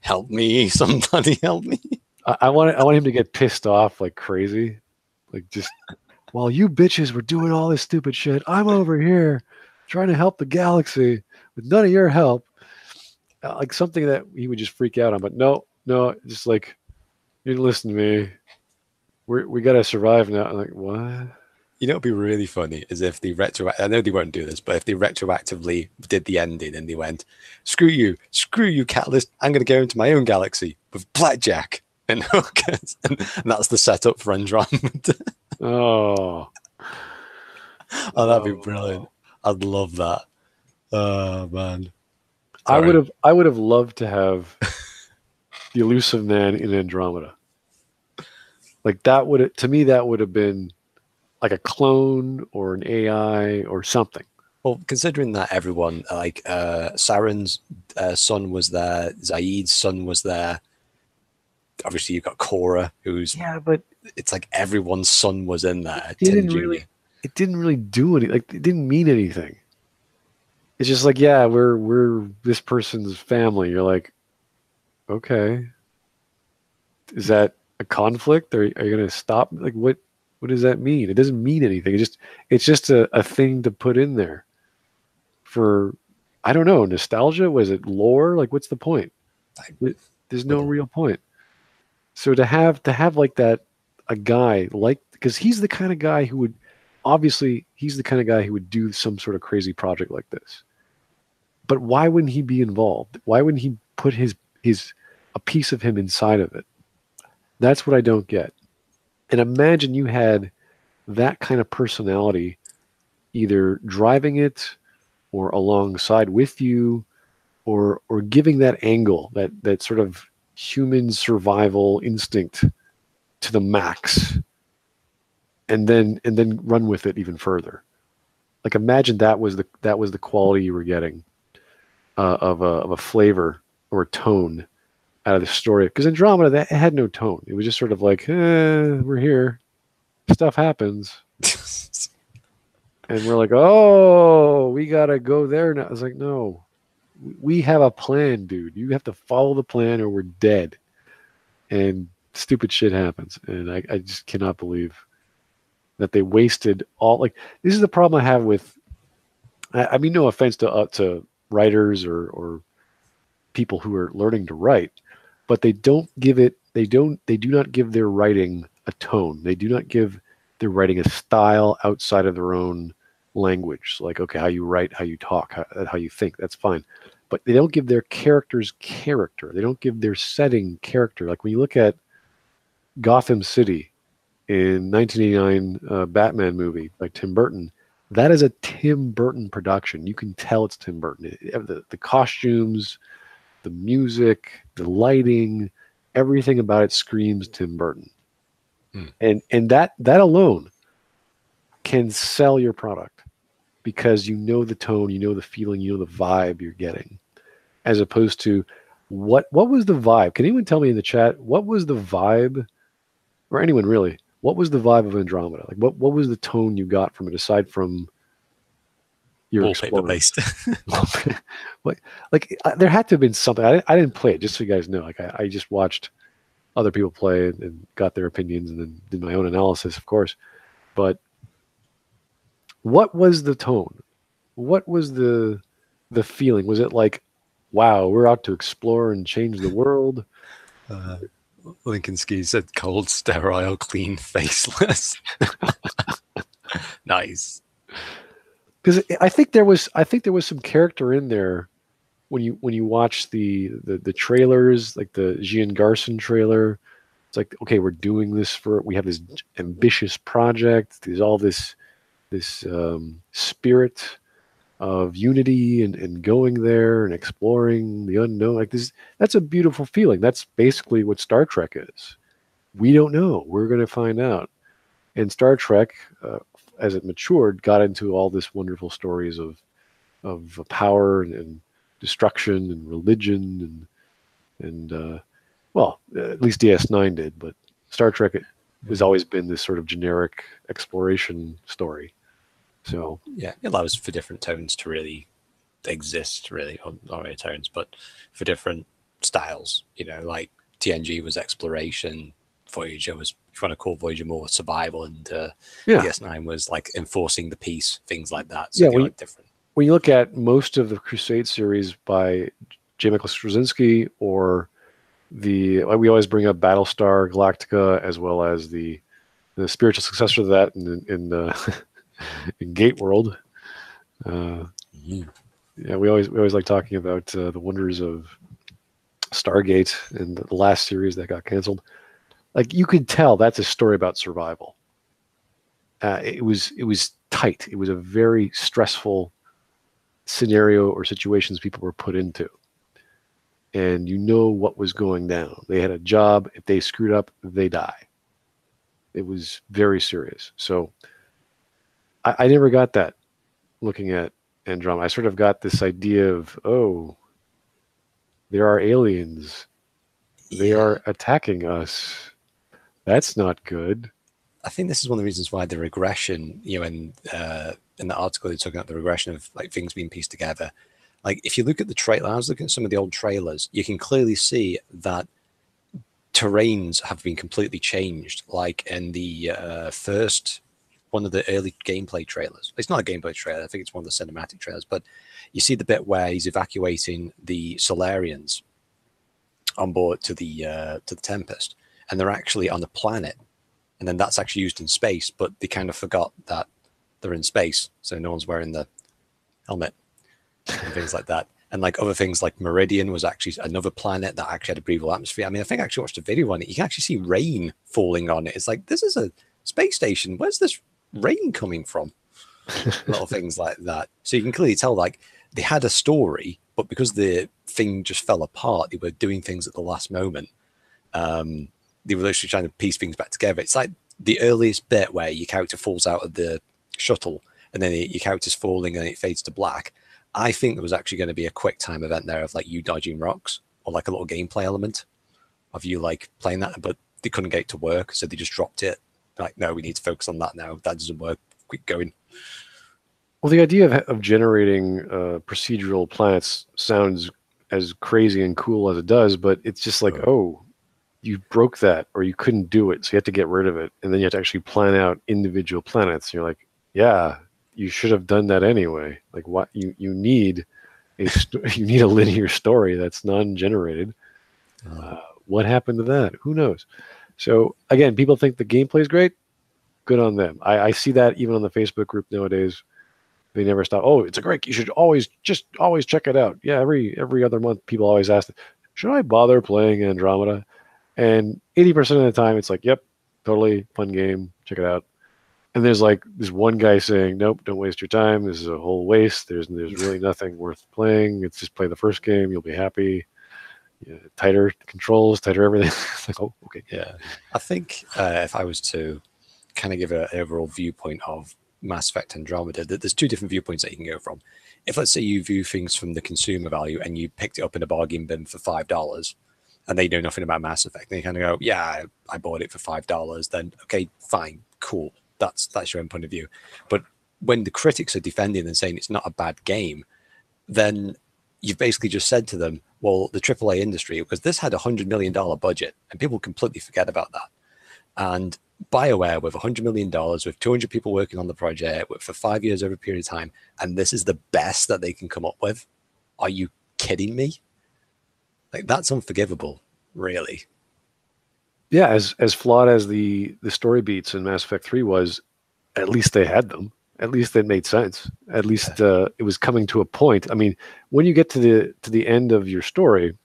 Help me, somebody help me. I want him to get pissed off like crazy. Like, just, while you bitches were doing all this stupid shit, I'm over here trying to help the galaxy with none of your help. Like, something that he would just freak out on. But no, just like, you didn't listen to me. We got to survive now. I'm like, what? You know, it'd be really funny is if they I know they won't do this, but if they retroactively did the ending and they went, screw you, Catalyst, I'm going to go into my own galaxy with Blackjack and hookers. And that's the setup for Andromeda. Oh, that'd be brilliant. I'd love that. Oh, man. I would have loved to have the elusive man in Andromeda. Like to me that would have been like a clone or an AI or something. Well, considering that everyone like Saren's son was there, Zaid's son was there. Obviously, you've got Cora, who's but it's like everyone's son was in there. It didn't really do anything. Like it didn't mean anything. It's just like, yeah, we're this person's family. You're like, okay, is that a conflict? Are you going to stop? Like, what does that mean? It doesn't mean anything. It's just a thing to put in there for, I don't know, nostalgia. Was it lore? Like, what's the point? There's no real point. So to have like that, a guy like, because he's the kind of guy who would, obviously, he's the kind of guy who would do some sort of crazy project like this. But why wouldn't he be involved? Why wouldn't he put a piece of him inside of it? That's what I don't get. And imagine you had that kind of personality either driving it or alongside with you or giving that angle, that sort of human survival instinct to the max, and then run with it even further. Like imagine that was the quality you were getting of a flavor or a tone out of the story. Because Andromeda, that had no tone. It was just sort of like, we're here, stuff happens, and we're like, oh, we gotta go there now. I was like, no, we have a plan, dude. You have to follow the plan, or we're dead. And stupid shit happens, and I just cannot believe that they wasted all. Like, this is the problem I have with. I mean, no offense to writers or people who are learning to write, but they don't give it. They do not give their writing a tone. They do not give their writing a style outside of their own language. Like, okay, how you write, how you talk, how you think, that's fine. But they don't give their characters character. They don't give their setting character. Like when you look at Gotham City in 1989 Batman movie by Tim Burton, that is a Tim Burton production. You can tell it's Tim Burton. The costumes, the music, the lighting, everything about it screams Tim Burton. And that alone can sell your product because you know the tone, you know the feeling, you know the vibe you're getting, as opposed to what was the vibe? Can anyone tell me in the chat what was the vibe, or anyone really? What was the vibe of Andromeda? Like what was the tone you got from it aside from your wallpaper based? There had to have been something. I didn't play it, just so you guys know. Like I just watched other people play it and got their opinions and then did my own analysis, of course. But what was the tone? What was the feeling? Was it like, wow, we're out to explore and change the world? Lincoln Ski said cold, sterile, clean, faceless. Nice. Because I think there was some character in there when you watch the trailers, like the Gian Garson trailer. It's like, okay, we're doing this we have this ambitious project. There's all this spirit of unity and going there and exploring the unknown. Like this, that's a beautiful feeling. That's basically what Star Trek is. We don't know. We're going to find out. And Star Trek, as it matured, got into all this wonderful stories of power and destruction and religion and well, at least DS9 did, but Star Trek has always been this sort of generic exploration story. So yeah, it allows for different tones to really exist, really, or not really tones, but for different styles. You know, like TNG was exploration, Voyager was, if you want to call Voyager more survival, and DS9 was like enforcing the peace, things like that. So yeah, different. When you look at most of the Crusade series by J. Michael Straczynski, or we always bring up Battlestar Galactica, as well as the spiritual successor to that in Gate World. Yeah, we always like talking about the wonders of Stargate and the last series that got canceled. Like, you could tell that's a story about survival. It was tight. It was a very stressful scenario or situations people were put into. And you know what was going down. They had a job. If they screwed up, they die. It was very serious. So I never got that looking at Andromeda. I sort of got this idea of, oh, there are aliens. They are attacking us. That's not good. I think this is one of the reasons why the regression, you know, in the article they're talking about the regression of like things being pieced together. Like if you look at the trailer, I was looking at some of the old trailers, you can clearly see that terrains have been completely changed. Like in the first one of the early gameplay trailers. It's not a gameplay trailer. I think it's one of the cinematic trailers. But you see the bit where he's evacuating the Solarians on board to the Tempest, and they're actually on the planet. And then that's actually used in space, but they kind of forgot that they're in space, so no one's wearing the helmet and things like that. And like other things like Meridian was actually another planet that actually had a breathable atmosphere. I mean, I think I actually watched a video on it. You can actually see rain falling on it. It's like, this is a space station. Where's this rain coming from? Little things like that. So you can clearly tell like they had a story, but because the thing just fell apart, they were doing things at the last moment. They were literally trying to piece things back together. It's like the earliest bit where your character falls out of the shuttle and then your character's falling and it fades to black. I think there was actually going to be a quick time event there of like you dodging rocks or like a little gameplay element of you like playing that, but they couldn't get it to work. So they just dropped it. Like, no, we need to focus on that now. That doesn't work. Quick going. Well, the idea of generating procedural planets sounds as crazy and cool as it does, but it's just like, oh, you broke that or you couldn't do it, so you have to get rid of it. And then you have to actually plan out individual planets. You're like, yeah, you should have done that anyway. Like what you need you need a linear story that's non-generated. What happened to that? Who knows? So again, people think the gameplay is great. Good on them. I see that even on the Facebook group nowadays. They never stop. Oh, it's a great. You should always check it out. Yeah, every other month, people always ask, should I bother playing Andromeda? And 80% of the time, it's like, yep, totally fun game. Check it out. And there's like this one guy saying, nope, don't waste your time. This is a whole waste. There's really nothing worth playing. It's just play the first game. You'll be happy. Yeah, tighter controls, tighter everything. It's like, oh, okay. Yeah. I think if I was to kind of give an overall viewpoint of Mass Effect Andromeda, that there's two different viewpoints that you can go from. If let's say you view things from the consumer value and you picked it up in a bargain bin for $5 and they know nothing about Mass Effect, and you kind of go, yeah, I bought it for $5, then okay, fine, cool. That's your own point of view. But when the critics are defending and saying it's not a bad game, then you've basically just said to them, well, the AAA industry, because this had $100 million budget and people completely forget about that. And BioWare with $100 million, with 200 people working on the project for 5 years over a period of time, and this is the best that they can come up with. Are you kidding me? Like, that's unforgivable, really. Yeah, as flawed as the story beats in Mass Effect 3 was, at least they had them. At least it made sense. At least it was coming to a point. I mean, when you get to the end of your story,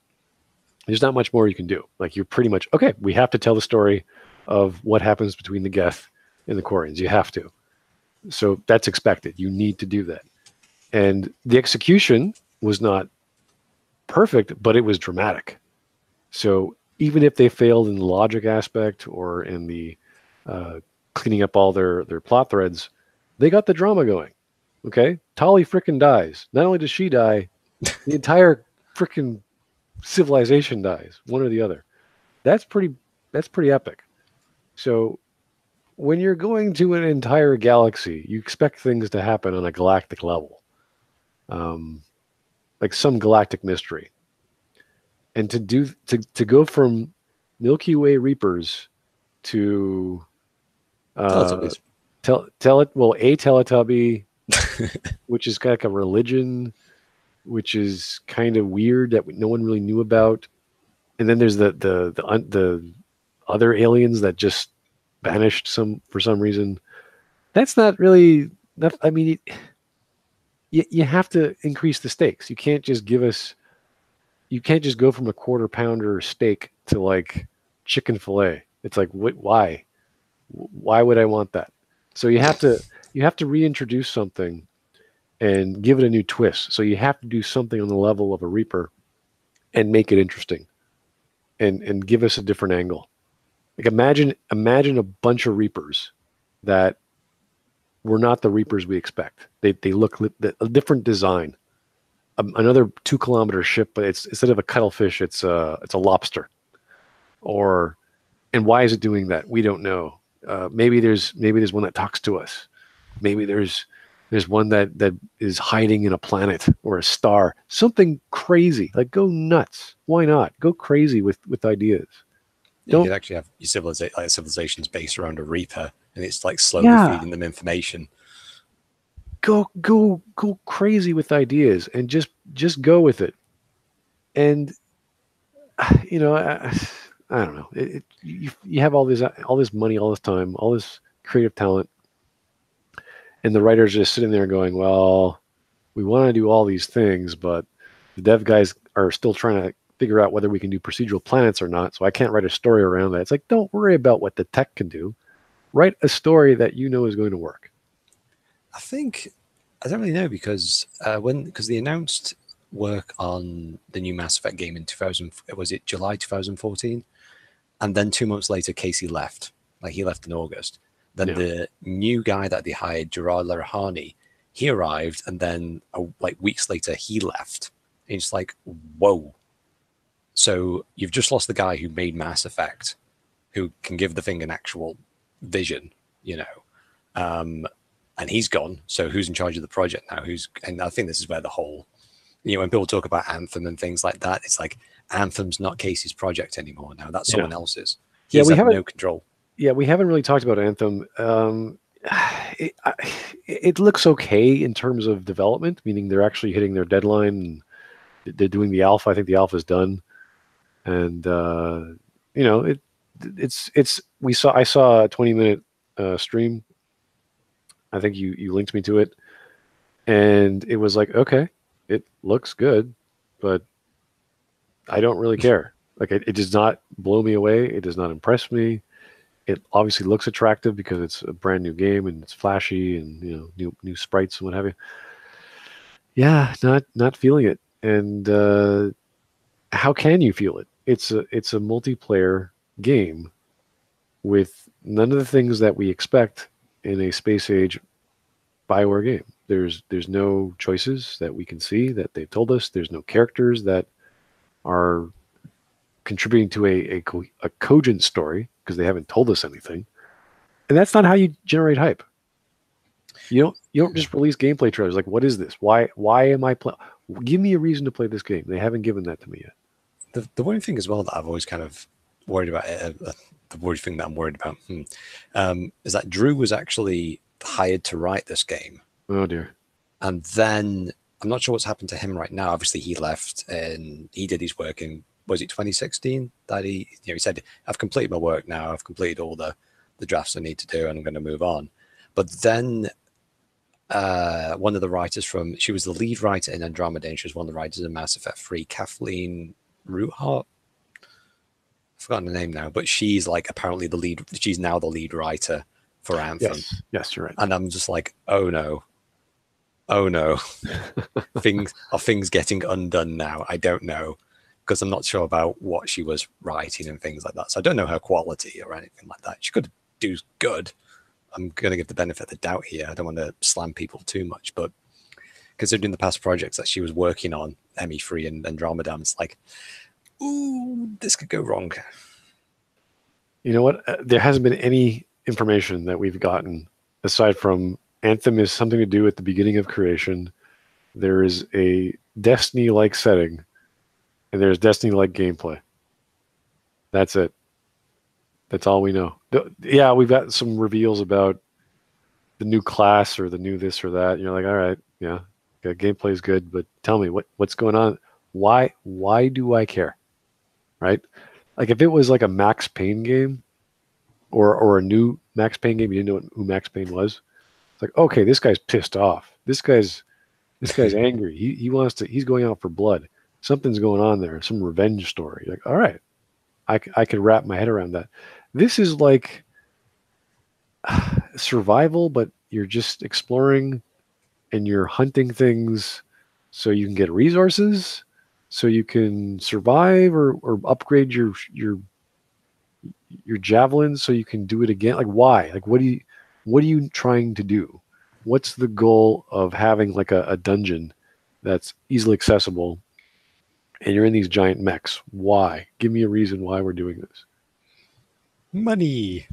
there's not much more you can do. Like, you're pretty much, okay, we have to tell the story of what happens between the Geth and the Quarians. You have to. So that's expected. You need to do that. And the execution was not perfect, but it was dramatic. So even if they failed in the logic aspect or in the cleaning up all their plot threads, they got the drama going. Okay? Tali frickin' dies. Not only does she die, the entire frickin' civilization dies, one or the other. That's pretty epic. So when you're going to an entire galaxy, you expect things to happen on a galactic level, like some galactic mystery. And to go from Milky Way Reapers to Teletubbies. a Teletubby, which is kind of like a religion, which is kind of weird that no one really knew about. And then there's the other aliens that just vanished for some reason. That's not really. I mean, you have to increase the stakes. You can't just give us. You can't just go from a quarter pounder steak to like chicken fillet. It's like, why? Why would I want that? So you have to reintroduce something and give it a new twist. So you have to do something on the level of a Reaper and make it interesting and give us a different angle. Like imagine a bunch of Reapers that were not the Reapers we expect. They look a different design. Another 2-kilometer ship, but it's instead of a cuttlefish, it's a lobster. And why is it doing that? We don't know. Maybe there's one that talks to us. Maybe there's one that is hiding in a planet or a star. Something crazy. Like go nuts. Why not? Go crazy with ideas. You could actually have your civilizations based around a Reaper, and it's like slowly feeding them information. Go crazy with ideas and just go with it. And you know, I don't know. You have all this money, all this time, all this creative talent, and the writers are just sitting there going, "Well, we want to do all these things, but the dev guys are still trying to figure out whether we can do procedural planets or not. So I can't write a story around that." It's like, don't worry about what the tech can do. Write a story that you know is going to work. I don't really know because they announced work on the new Mass Effect game in July 2014, and then 2 months later Casey left. Like he left in August. Then the new guy that they hired, Gerard Larahani, he arrived, and then like weeks later he left. And it's like, whoa. So you've just lost the guy who made Mass Effect, who can give the thing an actual vision, you know. And he's gone. So who's in charge of the project now? And I think this is where the whole, you know, when people talk about Anthem and things like that, it's like Anthem's not Casey's project anymore now. That's someone else's. We have no control. Yeah, we haven't really talked about Anthem. It looks okay in terms of development, meaning they're actually hitting their deadline. And they're doing the alpha. I think the alpha is done. And you know, I saw a 20-minute stream. I think you linked me to it, and it was like, okay, it looks good, but I don't really care. Like it does not blow me away. It does not impress me. It obviously looks attractive because it's a brand new game and it's flashy and you know new sprites and what have you. Yeah, not feeling it. And how can you feel it? It's a multiplayer game with none of the things that we expect in a space age BioWare game. There's no choices that we can see that they've told us. There's no characters that are contributing to a cogent story because they haven't told us anything. And that's not how you generate hype. You don't just release gameplay trailers like, what is this? Why am I playing? Give me a reason to play this game. They haven't given that to me yet. The one thing as well that I've always kind of worried about, the worried thing that I'm worried about, is that Drew was actually hired to write this game. Oh dear. And then I'm not sure what's happened to him right now. Obviously he left and he did his work in, was it 2016 that he said, I've completed my work now. I've completed all the drafts I need to do and I'm going to move on. But then one of the writers she was the lead writer in Andromeda, and she was one of the writers in Mass Effect 3, Kathleen Ruhart. I've forgotten the name now, but she's like apparently the lead. She's now the lead writer for Anthem. Yes, you're right. And I'm just like, oh no, things getting undone now. I don't know, because I'm not sure about what she was writing and things like that. So I don't know her quality or anything like that. She could do good. I'm going to give the benefit of the doubt here. I don't want to slam people too much, but considering the past projects that she was working on, ME3 and Andromeda, it's like, ooh, this could go wrong. You know what? There hasn't been any information that we've gotten aside from Anthem is something to do at the beginning of creation. There is a Destiny-like setting, and there's Destiny-like gameplay. That's it. That's all we know. Yeah, we've got some reveals about the new class or the new this or that. And you're like, all right, yeah, gameplay is good, but tell me what's going on. Why do I care? Right? Like if it was like a Max Payne game or a new Max Payne game, you didn't know who Max Payne was. It's like, okay, this guy's pissed off. This guy's angry. He's going out for blood. Something's going on there. Some revenge story. Like, all right, I could wrap my head around that. This is like survival, but you're just exploring and you're hunting things so you can get resources, so you can survive or upgrade your javelins so you can do it again. Like why? Like what are you trying to do? What's the goal of having like a dungeon that's easily accessible and you're in these giant mechs? Why? Give me a reason why we're doing this. Money.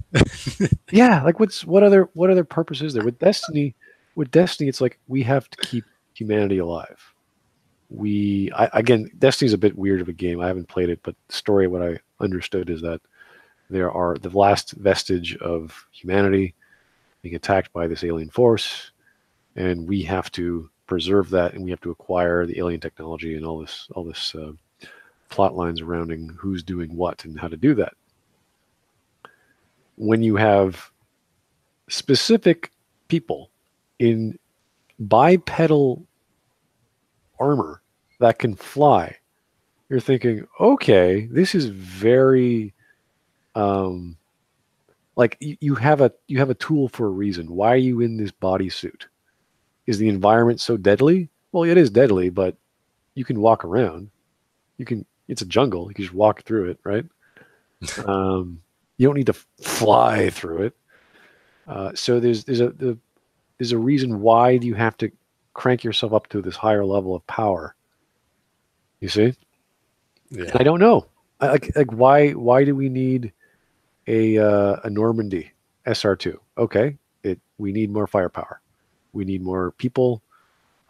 Yeah, like what other purpose is there? With Destiny, it's like we have to keep humanity alive. Again, Destiny's a bit weird of a game. I haven't played it, but the story, what I understood is that there are the last vestige of humanity being attacked by this alien force, and we have to preserve that, and we have to acquire the alien technology and all this plot lines surrounding who's doing what and how to do that. When you have specific people in bipedal armor that can fly, you're thinking, okay, this is very like you have a tool for a reason. Why are you in this bodysuit? Is the environment so deadly? Well, it is deadly, but you can walk around. It's a jungle. You can just walk through it, right? You don't need to fly through it. So there's a reason why do you have to crank yourself up to this higher level of power. You see? Yeah. And I don't know. Like why do we need a Normandy SR2? Okay, we need more firepower. We need more people.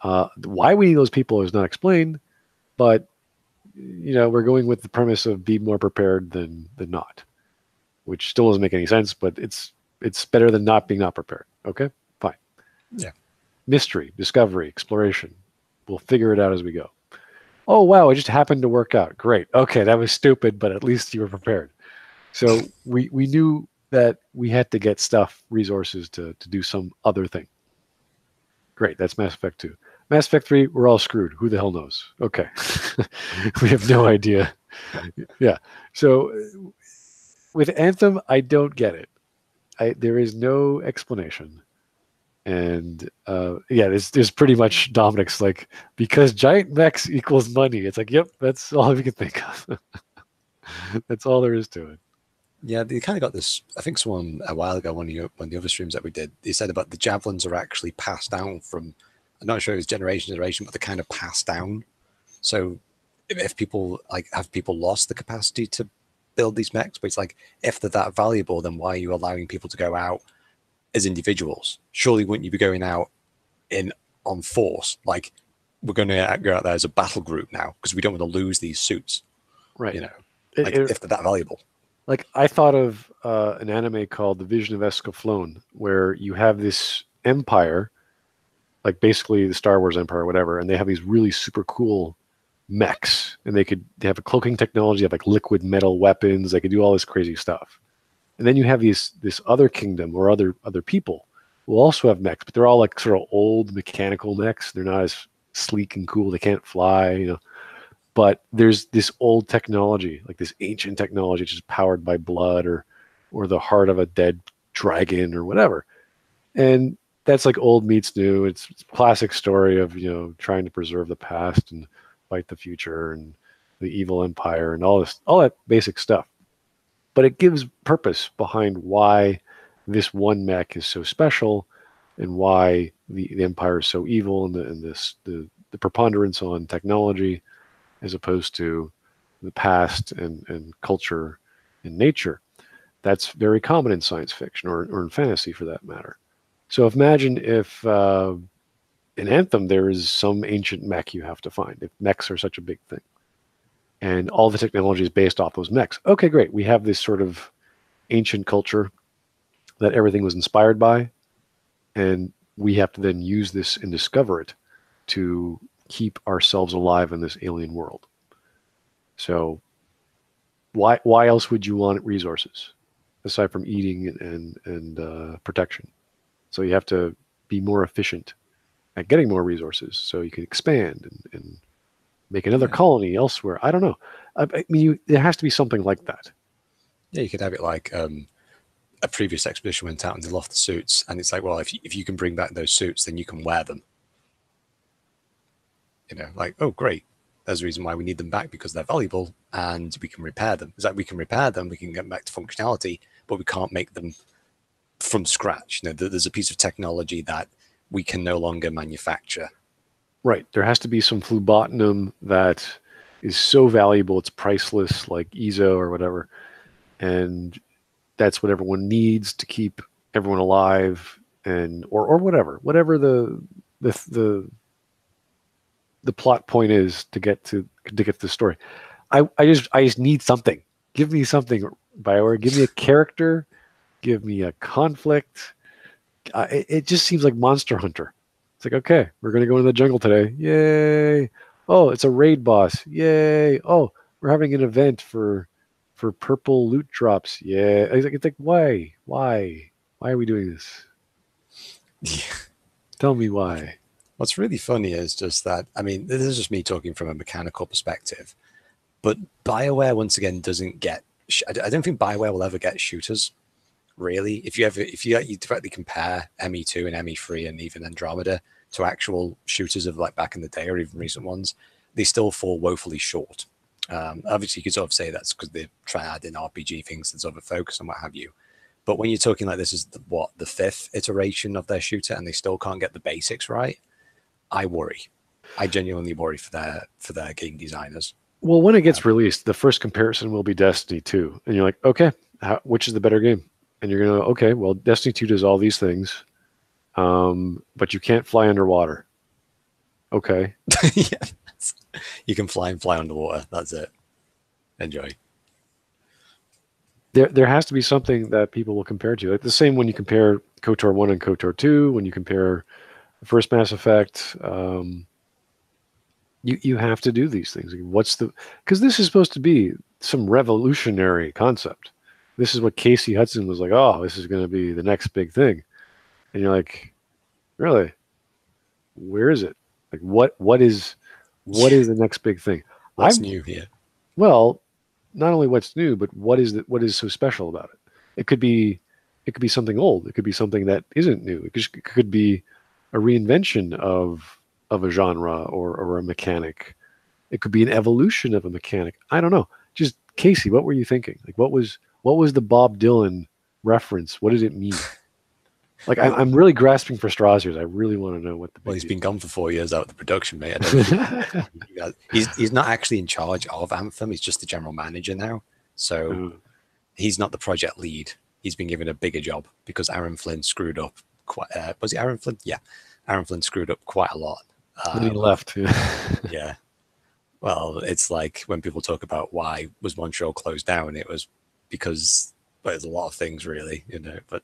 Why we need those people is not explained, but we're going with the premise of be more prepared than not, which still doesn't make any sense, but it's better than not being not prepared. Okay, fine. Yeah. Mystery, discovery, exploration. We'll figure it out as we go. Oh wow, it just happened to work out. Great. Okay, that was stupid, but at least you were prepared. So we knew that we had to get resources to do some other thing. Great, that's Mass Effect 2. Mass Effect 3, we're all screwed. Who the hell knows? Okay. We have no idea. Yeah. So with Anthem, I don't get it. There is no explanation. And there's pretty much Dominic's like, because giant mechs equals money. It's like, yep, that's all we can think of. That's all there is to it. Yeah, they kind of got this. I think someone a while ago, one of the other streams that we did, they said about the javelins are actually passed down from, I'm not sure it was generation to generation, but they're kind of passed down. So if people have people lost the capacity to build these mechs, but it's like, if they're that valuable, then why are you allowing people to go out as individuals? Surely wouldn't you be going out on force? Like, we're going to go out there as a battle group now because we don't want to lose these suits. Right. If they're that valuable. Like I thought of an anime called The Vision of Escaflowne, where you have this empire, like basically the Star Wars Empire or whatever, and they have these really super cool mechs, and they have a cloaking technology, they have like liquid metal weapons, they could do all this crazy stuff. And then you have this other kingdom or other people who also have mechs, but they're all like sort of old mechanical mechs. They're not as sleek and cool. They can't fly, But there's this old technology, like this ancient technology, which is powered by blood or the heart of a dead dragon or whatever. And that's like old meets new. It's a classic story of, trying to preserve the past and fight the future and the evil empire and all that basic stuff. But it gives purpose behind why this one mech is so special and why the empire is so evil and the preponderance on technology as opposed to the past and culture and nature. That's very common in science fiction or in fantasy for that matter. So imagine if in Anthem there is some ancient mech you have to find, if mechs are such a big thing. And all the technology is based off those mechs. Okay, great. We have this sort of ancient culture that everything was inspired by, and we have to then use this and discover it to keep ourselves alive in this alien world. So why else would you want resources aside from eating and protection? So you have to be more efficient at getting more resources so you can expand and make another colony elsewhere. I don't know. I mean, there has to be something like that. Yeah, you could have it like a previous expedition went out and they lost the suits, and it's like, well, if you can bring back those suits, then you can wear them. Like, oh, great. There's a reason why we need them back, because they're valuable and we can repair them. It's like we can repair them, we can get back to functionality, but we can't make them from scratch. There's a piece of technology that we can no longer manufacture. Right. There has to be some phlebotinum that is so valuable it's priceless, like EZO or whatever. And that's what everyone needs to keep everyone alive, and or whatever the plot point is to get to the story. I just need something. Give me something, BioWare. Give me a character. Give me a conflict. It just seems like Monster Hunter. It's like, okay, we're going to go into the jungle today. Yay. Oh, it's a raid boss. Yay. Oh, we're having an event for purple loot drops. Yeah. It's like, why? Why are we doing this? Yeah. Tell me why. What's really funny is just that, I mean, this is just me talking from a mechanical perspective, but BioWare, once again, doesn't get, I don't think BioWare will ever get shooters, really. If you directly compare ME2 and ME3 and even Andromeda to actual shooters of like back in the day or even recent ones, they still fall woefully short. Obviously, you could sort of say that's because they're trying to add in RPG things and sort of focus on what have you. But when you're talking like this is the fifth iteration of their shooter and they still can't get the basics right, I worry. I genuinely worry for their game designers. Well, when it gets released, the first comparison will be Destiny 2. And you're like, okay, which is the better game? And you're going to, okay, well, Destiny 2 does all these things, but you can't fly underwater. Okay. Yeah. You can fly underwater. That's it. Enjoy. There has to be something that people will compare to. Like the same when you compare KOTOR 1 and KOTOR 2, when you compare the first Mass Effect, you have to do these things. Because this is supposed to be some revolutionary concept. This is what Casey Hudson was like, oh, this is going to be the next big thing. And you're like, really? Where is it? Like, what is the next big thing? What's new here? Well, not only what's new, but what is so special about it? It could be something old. It could be something that isn't new. It could be a reinvention of a genre or a mechanic. It could be an evolution of a mechanic. I don't know. Just Casey, what were you thinking? Like, what was the Bob Dylan reference? What did it mean? Like, I'm really grasping for straws here. I really want to know what the. Well, he's been gone for 4 years out of the production, mate. He's not actually in charge of Anthem. He's just the general manager now. So he's not the project lead. He's been given a bigger job because Aaron Flynn screwed up quite. Was it Aaron Flynn? Yeah, Aaron Flynn screwed up quite a lot. Then he left. Yeah. Well, it's like when people talk about why was Montreal closed down, it was because there's a lot of things, really, but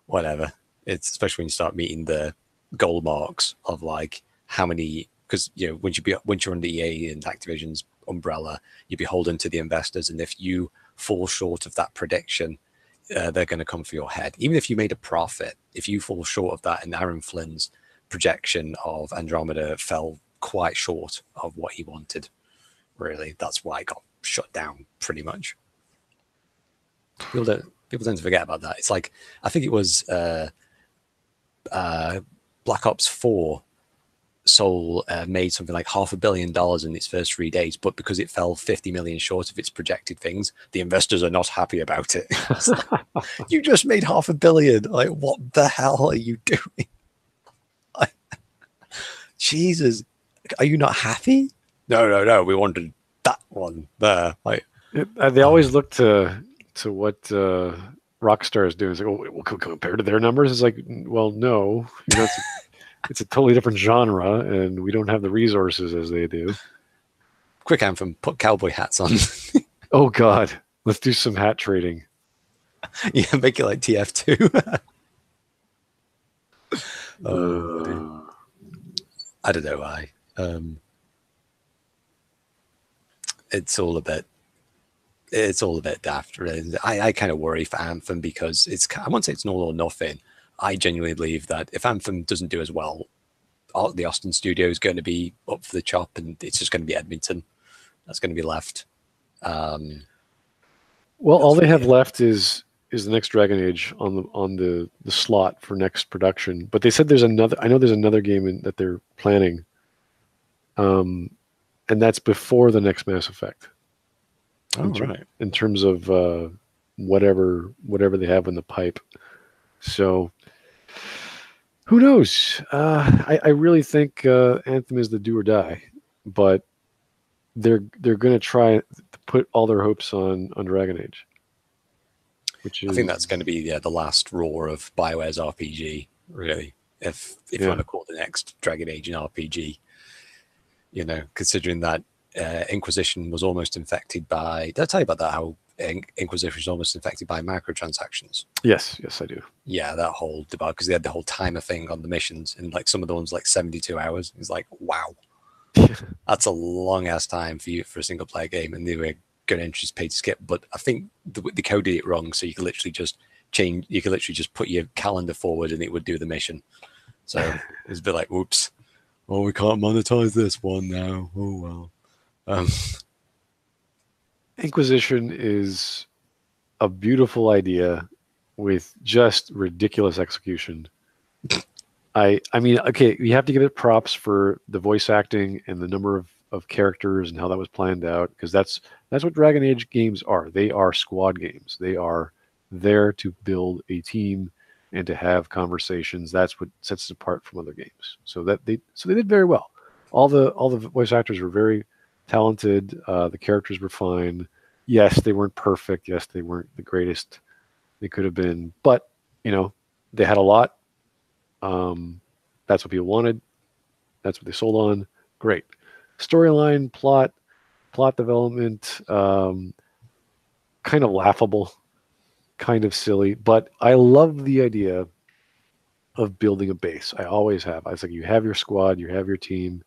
whatever. It's especially when you start meeting the goal marks of like how many, because once you're under EA and Activision's umbrella, you're beholden to the investors, and if you fall short of that prediction, they're going to come for your head. Even if you made a profit, if you fall short of that, and Aaron Flynn's projection of Andromeda fell quite short of what he wanted, really, that's why it got shut down pretty much. People tend to forget about that. It's like, I think it was Black Ops 4 made something like $500 million in its first 3 days, but because it fell 50 million short of its projected things, the investors are not happy about it. Like, you just made $500 million. Like, what the hell are you doing? Like, Jesus, are you not happy? No. We wanted that one there. Like, they always look to what Rockstar is doing. It's like, well, compared to their numbers, it's like, well, no, it's a totally different genre, and we don't have the resources as they do. Quick Anthem, put cowboy hats on. Oh God, let's do some hat trading. Yeah, make it like TF2. I don't know why. It's all a bit daft, really. I kind of worry for Anthem because I won't say it's an all or nothing. I genuinely believe that if Anthem doesn't do as well, the Austin studio is going to be up for the chop, and it's just going to be Edmonton that's going to be left. Well, all they have left is the next Dragon Age on the slot for next production. But they said there's another. I know there's another game that they're planning. and that's before the next Mass Effect. Oh, right. In terms of whatever they have in the pipe. So who knows? I really think Anthem is the do or die, but they're going to try to put all their hopes on Dragon Age, which is, I think that's going to be the last roar of BioWare's RPG, really. If you want to call the next Dragon Age an RPG, you know, considering that Inquisition was almost infected by. Did I tell you about that? How Inquisition was almost infected by microtransactions. Yes, I do. Yeah, that whole debate, because they had the whole timer thing on the missions, and like some of the ones like 72 hours. It's like, wow, that's a long ass time for a single player game, and they were going to introduce pay to skip. But I think they coded it wrong, so you could literally just change. You could literally just put your calendar forward, and it would do the mission. So it's a bit like, whoops, oh, we can't monetize this one now. Oh well. Inquisition is a beautiful idea with just ridiculous execution. I mean, okay, you have to give it props for the voice acting and the number of characters and how that was planned out, because that's what Dragon Age games are. They are squad games. They are there to build a team and to have conversations. That's what sets it apart from other games. So they did very well. All the voice actors were very talented. The characters were fine. Yes, they weren't perfect. Yes, they weren't the greatest they could have been, but you know, they had a lot. That's what people wanted. That's what they sold on. Great storyline, plot development. Kind of laughable, kind of silly, but I love the idea of building a base. I always have. I was like, you have your squad, you have your team,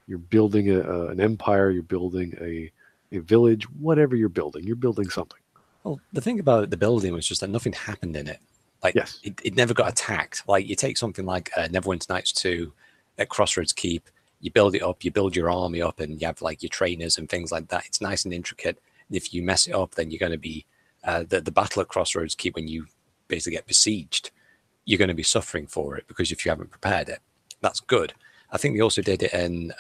you're building an empire, you're building a village, whatever you're building something. Well, the thing about the building was just that nothing happened in it. Like, yes. it never got attacked. Like, you take something like Neverwinter Nights 2 at Crossroads Keep, you build it up, you build your army up, and you have like your trainers and things like that. It's nice and intricate. And if you mess it up, then you're going to be the battle at Crossroads Keep, when you basically get besieged, you're going to be suffering for it, because if you haven't prepared it, that's good. I think they also did it in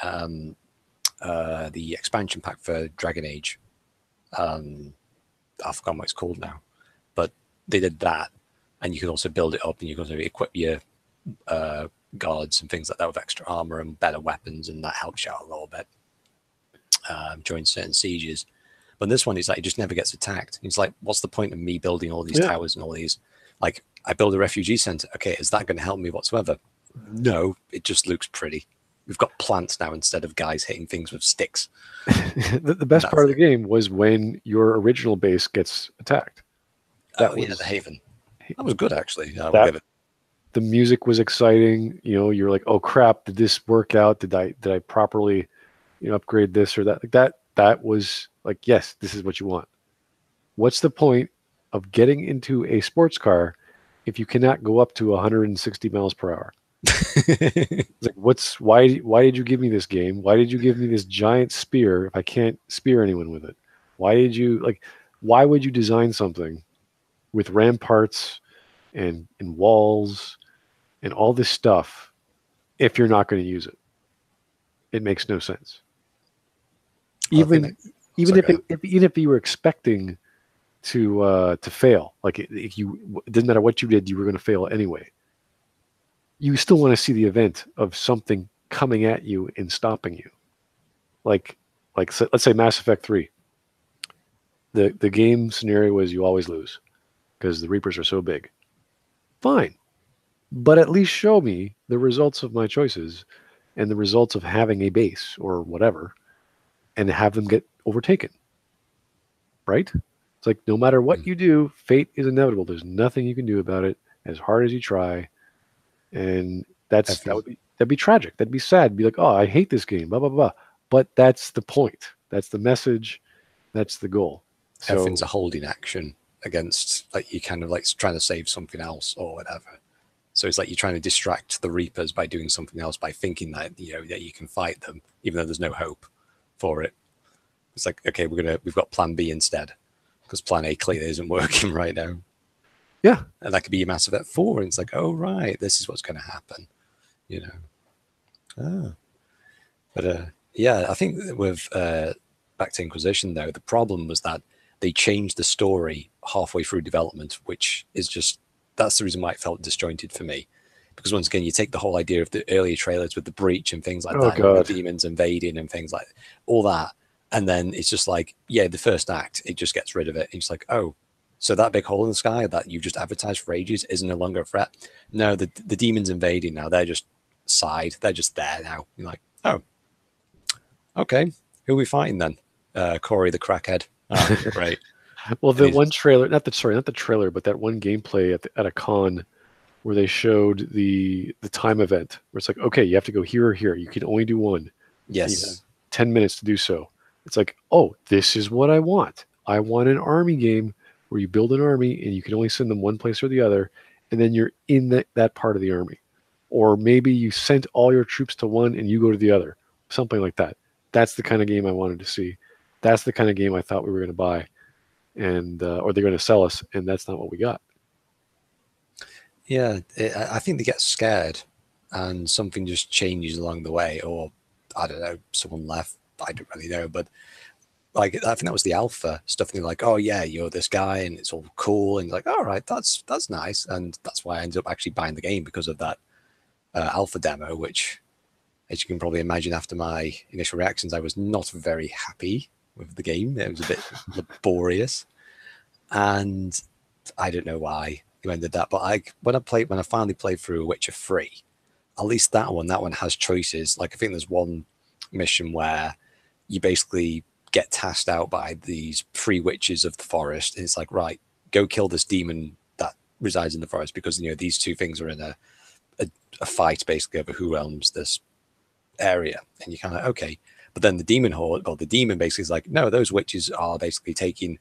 the expansion pack for Dragon Age. I've forgotten what it's called now, but they did that, and you can also build it up, and you can also equip your guards and things like that with extra armor and better weapons, and that helps you out a little bit during certain sieges. But this one is like, it just never gets attacked. It's like, what's the point of me building all these towers and all these? Like, I build a refugee center. Okay, is that going to help me whatsoever? No, it just looks pretty. We've got plants now instead of guys hitting things with sticks. The best part of the game was when your original base gets attacked. That was the Haven. That was good, actually. The music was exciting. You know, you're like, oh crap, did this work out? Did I properly, upgrade this or that? Like that was like, yes, this is what you want. What's the point of getting into a sports car if you cannot go up to 160 miles per hour? It's like, why did you give me this game? Why did you give me this giant spear if I can't spear anyone with it? Why would you design something with ramparts and walls and all this stuff if you're not going to use it? It makes no sense. Even if you were expecting to fail, like it didn't matter what you did, you were going to fail anyway. You still want to see the event of something coming at you and stopping you. Like so, let's say Mass Effect 3. The game scenario was you always lose because the Reapers are so big. Fine. But at least show me the results of my choices and the results of having a base or whatever, and have them get overtaken. Right? It's like, no matter what you do, fate is inevitable. There's nothing you can do about it, as hard as you try. And that'd be tragic. That'd be sad. It'd be like, oh, I hate this game, blah, blah, blah. But that's the point. That's the message. That's the goal. So, everything's a holding action against, like, you kind of like trying to save something else or whatever. So it's like you're trying to distract the Reapers by doing something else, by thinking that, that you can fight them, even though there's no hope for it. It's like, okay, we've got plan B instead, because plan A clearly isn't working right now. Yeah. And that could be a Mass Effect 4. And it's like, oh, right, this is what's going to happen, But Yeah, I think with back to Inquisition though, the problem was that they changed the story halfway through development, which is just that's the reason why it felt disjointed for me. Because once again, you take the whole idea of the earlier trailers with the breach and things like Oh that, and the God. demons invading and things like all that, and then it's just like, yeah, the first act, it just gets rid of it. It's like, oh, so that big hole in the sky that you just advertised for ages is no longer a threat. No, the demons invading now, they're just they're just there now. You're like, oh, okay, who are we fighting then? Corey the crackhead. Oh, great. Well, the one trailer, not the trailer, but that one gameplay at a con where they showed the time event where it's like, okay, you have to go here or here. You can only do one. Yes. You have 10 minutes to do so. It's like, oh, this is what I want. I want an army game where you build an army and you can only send them one place or the other, and then you're in that part of the army. Or maybe you sent all your troops to one and you go to the other. Something like that. That's the kind of game I wanted to see. That's the kind of game I thought we were going to buy, and or they're going to sell us, and that's not what we got. Yeah, I think they get scared and something just changes along the way, or I don't know, someone left. I don't really know, but like I think that was the alpha stuff. And they're like, oh yeah, you're this guy, and it's all cool, and like, all right, that's nice, and that's why I ended up actually buying the game because of that alpha demo, which, as you can probably imagine, after my initial reactions, I was not very happy with the game. It was a bit laborious, and I don't know why you ended that. But when I finally played through Witcher 3, at least that one has choices. Like I think there's one mission where you basically get tasked out by these 3 witches of the forest, and it's like, right, go kill this demon that resides in the forest, because these 2 things are in a fight basically over who owns this area. And you kind of, okay, but then the demon horde, or the demon basically is like, no, those witches are basically taking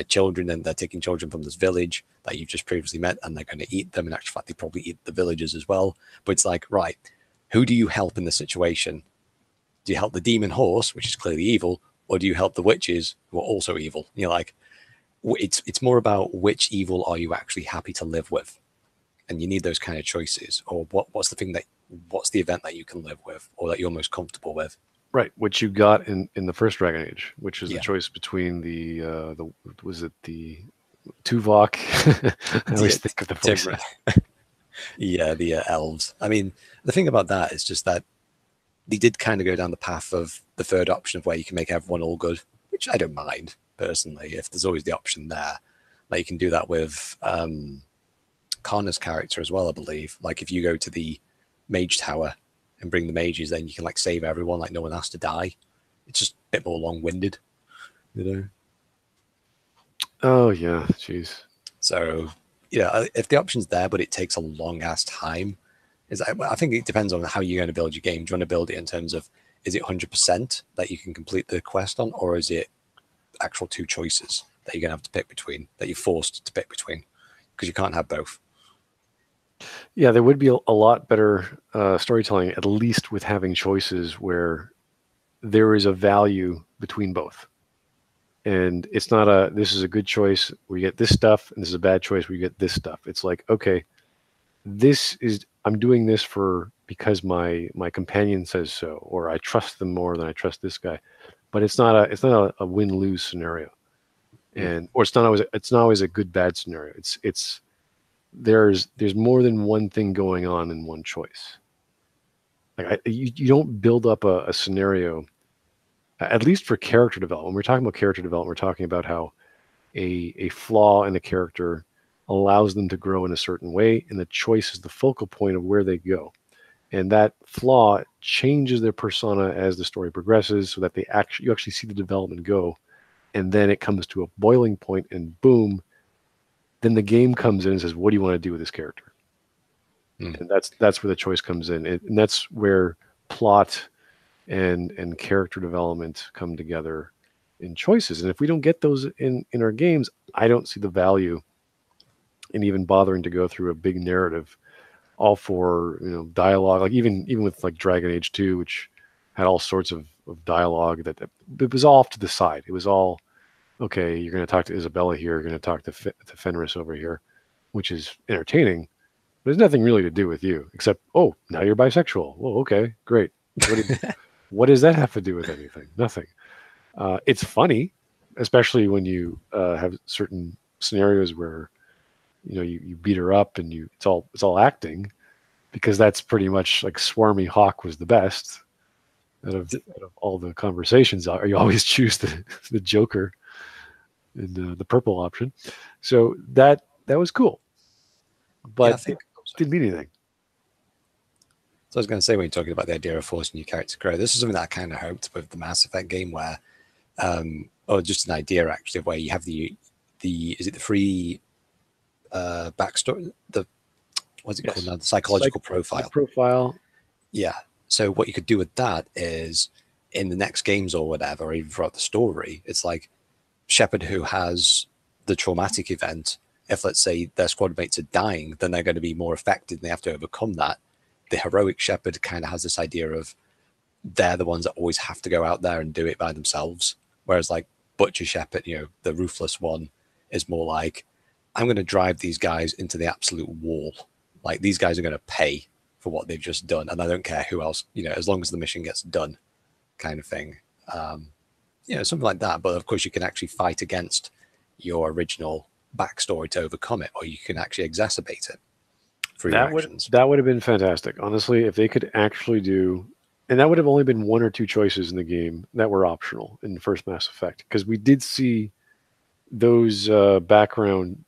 children, and they're taking children from this village that you've just previously met, and they're going to eat them. In actual fact, they probably eat the villagers as well. But it's like, right, who do you help in this situation? Do you help the demon horse, which is clearly evil, or do you help the witches who are also evil? You're like, it's more about which evil are you actually happy to live with, and you need those kind of choices. Or what's the event that you can live with, or that you're most comfortable with. Right, which you got in the first Dragon Age, which is the choice between the was it the Tuvok? I always think of the voices. Yeah, the elves. I mean, the thing about that is just that they did kind of go down the path of the third option of where you can make everyone all good, which I don't mind personally. If there's always the option there, like you can do that with Connor's character as well, I believe. Like if you go to the Mage Tower and bring the mages, then you can like save everyone, like no one has to die. It's just a bit more long-winded, Oh yeah, jeez. So if the option's there, but it takes a long ass time, I think it depends on how you're going to build your game. Do you want to build it in terms of, is it 100% that you can complete the quest on, or is it actual 2 choices that you're going to have to pick between, that you're forced to pick between, because you can't have both? Yeah, there would be a lot better storytelling, at least with having choices where there is a value between both. And it's not this is a good choice where you get this stuff, and this is a bad choice where you get this stuff. It's like, okay, I'm doing this because my companion says so, or I trust them more than I trust this guy. But it's not a win-lose scenario. Or it's not always a good bad scenario. It's there's more than one thing going on in one choice. Like you don't build up a scenario, at least for character development. When we're talking about character development, we're talking about how a flaw in a character allows them to grow in a certain way, and the choice is the focal point of where they go. And that flaw changes their persona as the story progresses, so that you actually see the development go, and then it comes to a boiling point, and boom, then the game comes in and says, what do you want to do with this character? And that's where the choice comes in. And that's where plot and character development come together in choices. And if we don't get those in our games, I don't see the value in even bothering to go through a big narrative, all for dialogue. Like even with like Dragon Age 2, which had all sorts of dialogue that it was all off to the side. It was all, okay, you're going to talk to Isabella here, you're going to talk to Fenris over here, which is entertaining, but there's nothing really to do with you except, oh, now you're bisexual. Well, okay, great. What does that have to do with anything? Nothing. It's funny, especially when you have certain scenarios where you beat her up and it's all acting, because that's pretty much like Swarmy Hawk was the best out of all the conversations. You always choose the Joker and the purple option. So that was cool, but Yeah, I think it didn't mean anything. So I was going to say, when you're talking about the idea of forcing your character to grow, this is something that I kind of hoped with the Mass Effect game, where, or just an idea actually, of where you have the is it the free backstory, what's it called now, the psychological profile. Profile. Yeah. So what you could do with that is, in the next games or whatever, or even throughout the story, it's like Shepard, who has the traumatic event. If, let's say, their squad mates are dying, then they're going to be more affected and they have to overcome that. The heroic Shepard kind of has this idea of they're the ones that always have to go out there and do it by themselves. Whereas like Butcher Shepard, the ruthless one, is more like, I'm going to drive these guys into the absolute wall. Like, these guys are going to pay for what they've just done, and I don't care who else, as long as the mission gets done, kind of thing. Something like that. But of course, you can actually fight against your original backstory to overcome it, or you can actually exacerbate it through your actions. That would have been fantastic, honestly, if they could actually do. And that would have only been one or two choices in the game that were optional in the first Mass Effect, because we did see those background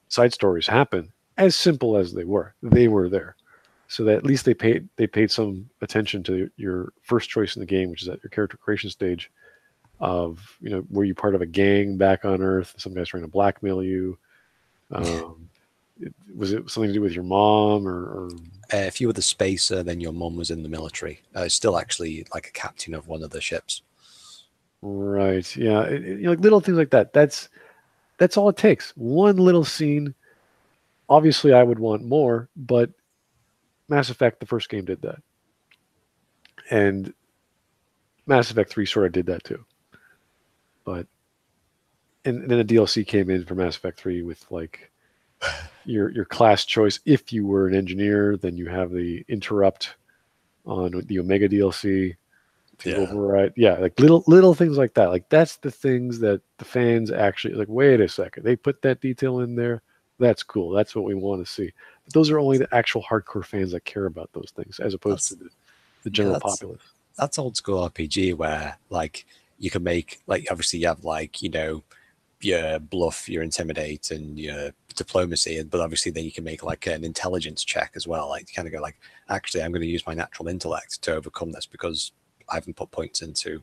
side stories happen, as simple as they were. They were there, so that at least they paid some attention to your first choice in the game, which is at your character creation stage. Of were you part of a gang back on Earth? Some guy's trying to blackmail you. Was it something to do with your mom, or if you were the spacer, then your mom was in the military. Still actually like a captain of one of the ships. Right. Yeah. Like little things like that. That's all it takes. One little scene. Obviously, I would want more, but Mass Effect, the first game, did that, and Mass Effect 3 sort of did that too. But and then the DLC came in for Mass Effect 3 with like your class choice. If you were an engineer, then you have the interrupt on the Omega DLC to override. Yeah, like little things like that. Like, that's the things that the fans actually like. Wait a second, they put that detail in there. That's cool. That's what we want to see. But those are only the actual hardcore fans that care about those things, as opposed to the general populace. That's old school RPG, where like you can make, like, obviously you have like your bluff, your intimidate, and your diplomacy, but obviously then you can make like an intelligence check as well. Like, you kind of go like, actually, I'm going to use my natural intellect to overcome this because I haven't put points into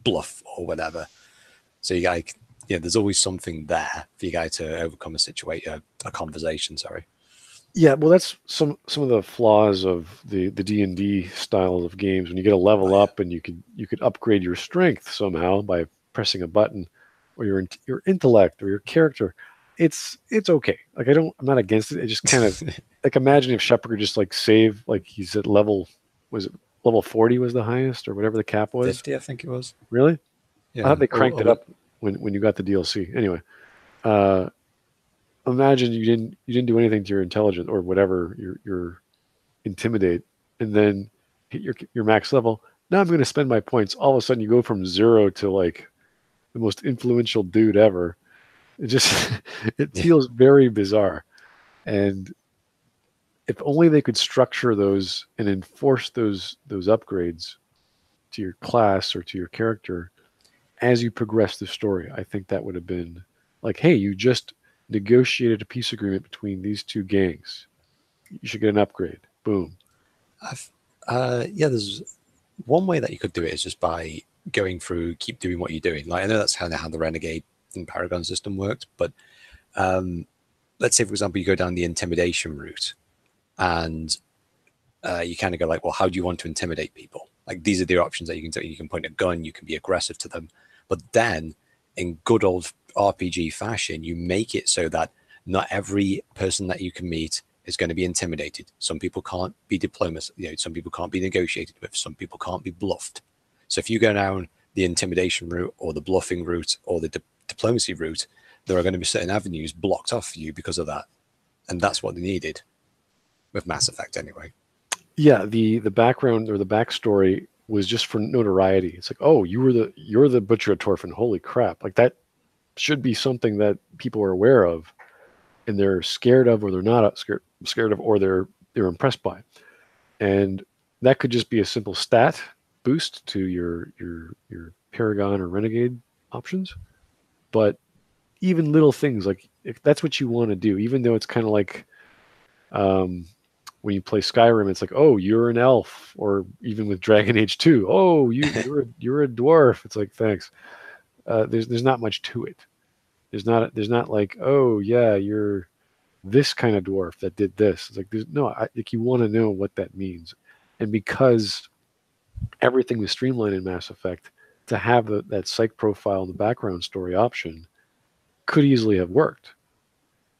bluff or whatever. So you like, there's always something there for you guy to overcome a conversation. Sorry. Yeah, well, that's some of the flaws of the D&D style of games. When you get a level up, and you could upgrade your strength somehow by pressing a button, or your intellect or your character. It's okay. Like, I'm not against it. It just kind of like, imagine if Shepard could just like save, like he's at level 40 was the highest, or whatever the cap was. 50, I think it was. Really? Yeah. I thought they cranked it up when you got the DLC. Anyway, imagine you didn't do anything to your intelligence or whatever, your intimidate, and then hit your max level. Now I'm going to spend my points. All of a sudden, you go from 0 to like the most influential dude ever. It just it feels very bizarre. And if only they could structure those and enforce those upgrades to your class or to your character as you progress the story, I think that would have been like, hey, you just negotiated a peace agreement between these two gangs. You should get an upgrade. Boom. There's one way that you could do it is just by going through, keep doing what you're doing. Like, I know that's kind of how the Renegade and Paragon system worked, but let's say, for example, you go down the intimidation route, and you kind of go like, well, how do you want to intimidate people? Like, these are the options that you can do. You can point a gun, you can be aggressive to them, but then in good old RPG fashion, you make it so that not every person that you can meet is going to be intimidated. Some people can't be diplomacy, some people can't be negotiated with, some people can't be bluffed. So if you go down the intimidation route or the bluffing route or the diplomacy route, there are going to be certain avenues blocked off for you because of that. And that's what they needed with Mass Effect anyway. Yeah, the background or the backstory was just for notoriety. It's like, oh, you're the butcher at Torfin. Holy crap! Like that should be something that people are aware of, and they're scared of, or they're not scared of, or they're impressed by. And that could just be a simple stat boost to your Paragon or Renegade options. But even little things like if that's what you want to do, even though it's kind of like um, when you play Skyrim, it's like, oh, you're an elf, or even with Dragon Age 2, oh, you're a dwarf. It's like, thanks. There's not much to it. There's not like, oh yeah, you're this kind of dwarf that did this. It's like there's no, like you want to know what that means, and because everything was streamlined in Mass Effect, to have that psych profile and the background story option could easily have worked.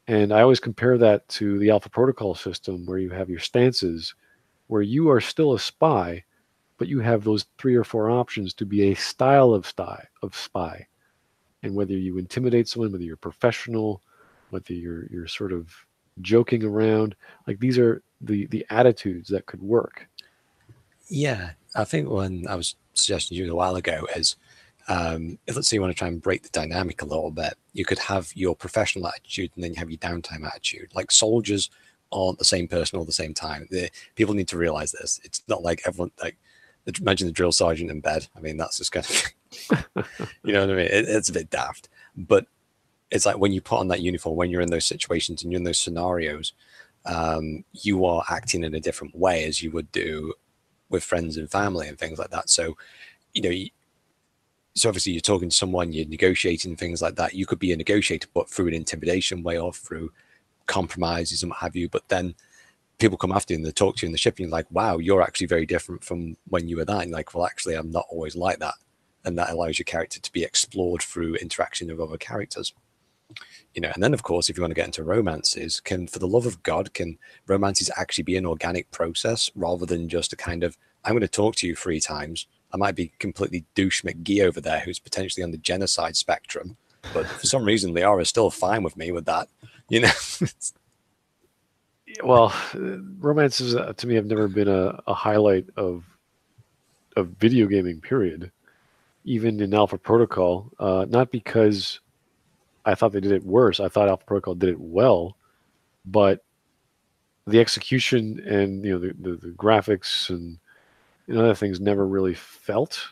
And I always compare that to the Alpha Protocol system where you have your stances, where you are still a spy, but you have those 3 or 4 options to be a style of spy. And whether you intimidate someone, whether you're professional, whether you're sort of joking around, like these are the attitudes that could work. Yeah, I think when I was suggesting to you a while ago is if let's say you want to try and break the dynamic a little bit, you could have your professional attitude and then you have your downtime attitude. Like soldiers aren't the same person all the same time. People need to realize this. It's not like everyone like imagine the drill sergeant in bed. I mean, that's just kind of you know what I mean. It's a bit daft, but it's like when you put on that uniform, when you're in those situations and you're in those scenarios, you are acting in a different way as you would do with friends and family and things like that. So, you know, so obviously you're talking to someone, you're negotiating things like that. You could be a negotiator, but through an intimidation way or through compromises and what have you. But then people come after you and they talk to you in the ship and you're like, wow, you're actually very different from when you were that. And like, well, actually, I'm not always like that. And that allows your character to be explored through interaction with other characters. You know, and then of course, if you want to get into romances, for the love of God, can romances actually be an organic process rather than just a kind of, I'm going to talk to you 3 times. I might be completely douche McGee over there who's potentially on the genocide spectrum, but for some reason Liara is still fine with me with that, you know. Well, romances to me have never been a highlight of video gaming. Period. Even in Alpha Protocol, not because I thought they did it worse. I thought Alpha Protocol did it well, but the execution and the graphics and other things never really felt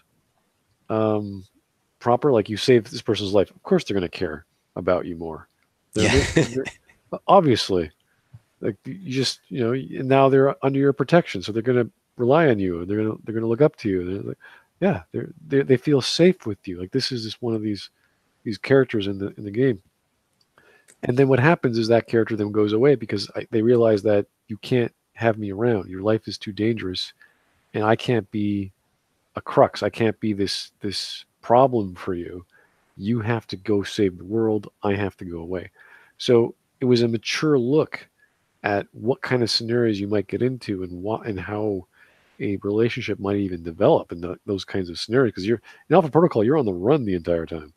proper. Like you saved this person's life, of course they're going to care about you more. They're obviously, like you just now they're under your protection, so they're going to rely on you. They're going to look up to you. They're like, yeah, they feel safe with you. Like this is just one of these characters in the game. And then what happens is that character then goes away because they realize that you can't have me around. Your life is too dangerous, and I can't be a crux. I can't be this problem for you. You have to go save the world. I have to go away. So it was a mature look at what kind of scenarios you might get into and what and how a relationship might even develop in those kinds of scenarios. Because you're in Alpha Protocol, you're on the run the entire time.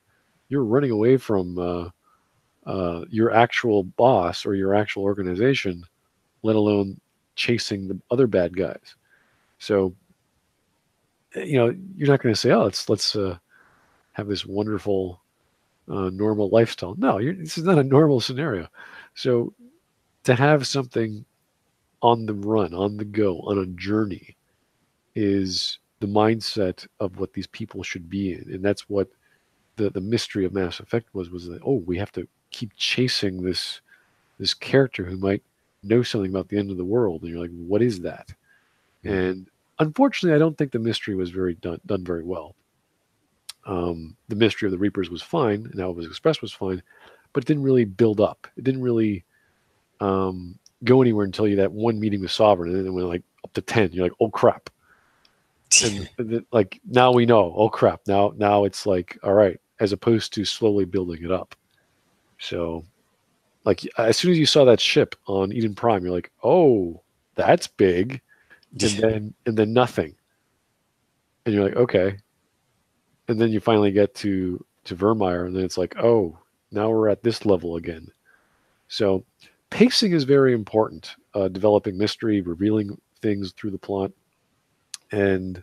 You're running away from your actual boss or your actual organization, let alone chasing the other bad guys. So, you're not going to say, "Oh, let's have this wonderful normal lifestyle." No, this is not a normal scenario. So, to have something on the run, on the go, on a journey, is the mindset of what these people should be in, and that's what the mystery of Mass Effect was that, oh, we have to keep chasing this character who might know something about the end of the world, and you're like, what is that? And unfortunately, I don't think the mystery was done very well. The mystery of the Reapers was fine, and how it was expressed was fine, but it didn't really build up. It didn't really go anywhere until you that one meeting with Sovereign, and then it went like up to 10. You're like, oh crap! And then, like now we know. Oh crap! Now it's like, all right, as opposed to slowly building it up. So, like as soon as you saw that ship on Eden Prime, you're like, oh, that's big, and then nothing, and you're like, okay, and then you finally get to Vermeer, and then it's like, oh, now we're at this level again. So pacing is very important. Developing mystery, revealing things through the plot, and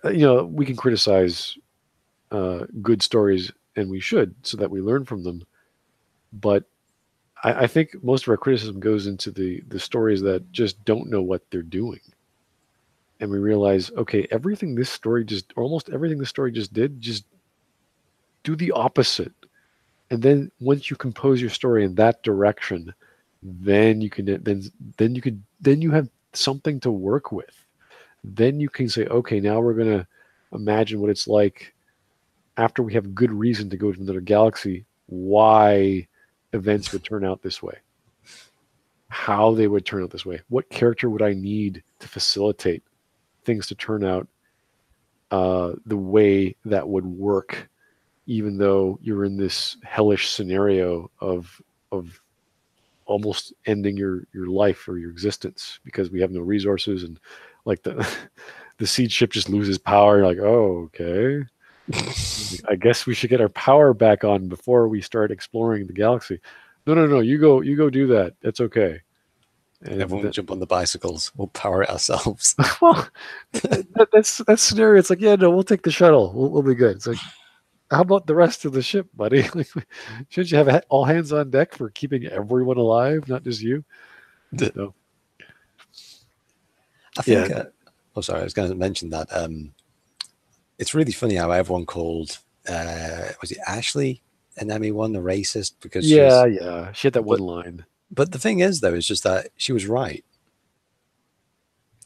we can criticize good stories, and we should, so that we learn from them. But I think most of our criticism goes into the stories that just don't know what they're doing. And we realize, okay, almost everything this story just did, just do the opposite. And then once you compose your story in that direction, then you have something to work with. Then you can say, okay, now we're going to imagine what it's like after we have good reason to go to another galaxy, why events would turn out this way, how they would turn out this way, what character would I need to facilitate things to turn out the way that would work, even though you're in this hellish scenario of almost ending your life or your existence because we have no resources, and like the seed ship just loses power. You're like, oh, okay. I guess we should get our power back on before we start exploring the galaxy. No. You go do that. That's okay. And everyone jump on the bicycles. We'll power it ourselves. Well, that's scenario. It's like, yeah, no, we'll take the shuttle. We'll be good. It's like, how about the rest of the ship, buddy? Like, shouldn't you have all hands on deck for keeping everyone alive, not just you? No. I think. Sorry, I was going to mention that. It's really funny how everyone called was it Ashley an ME1 a racist because she had that one line. But the thing is, though, is just that she was right,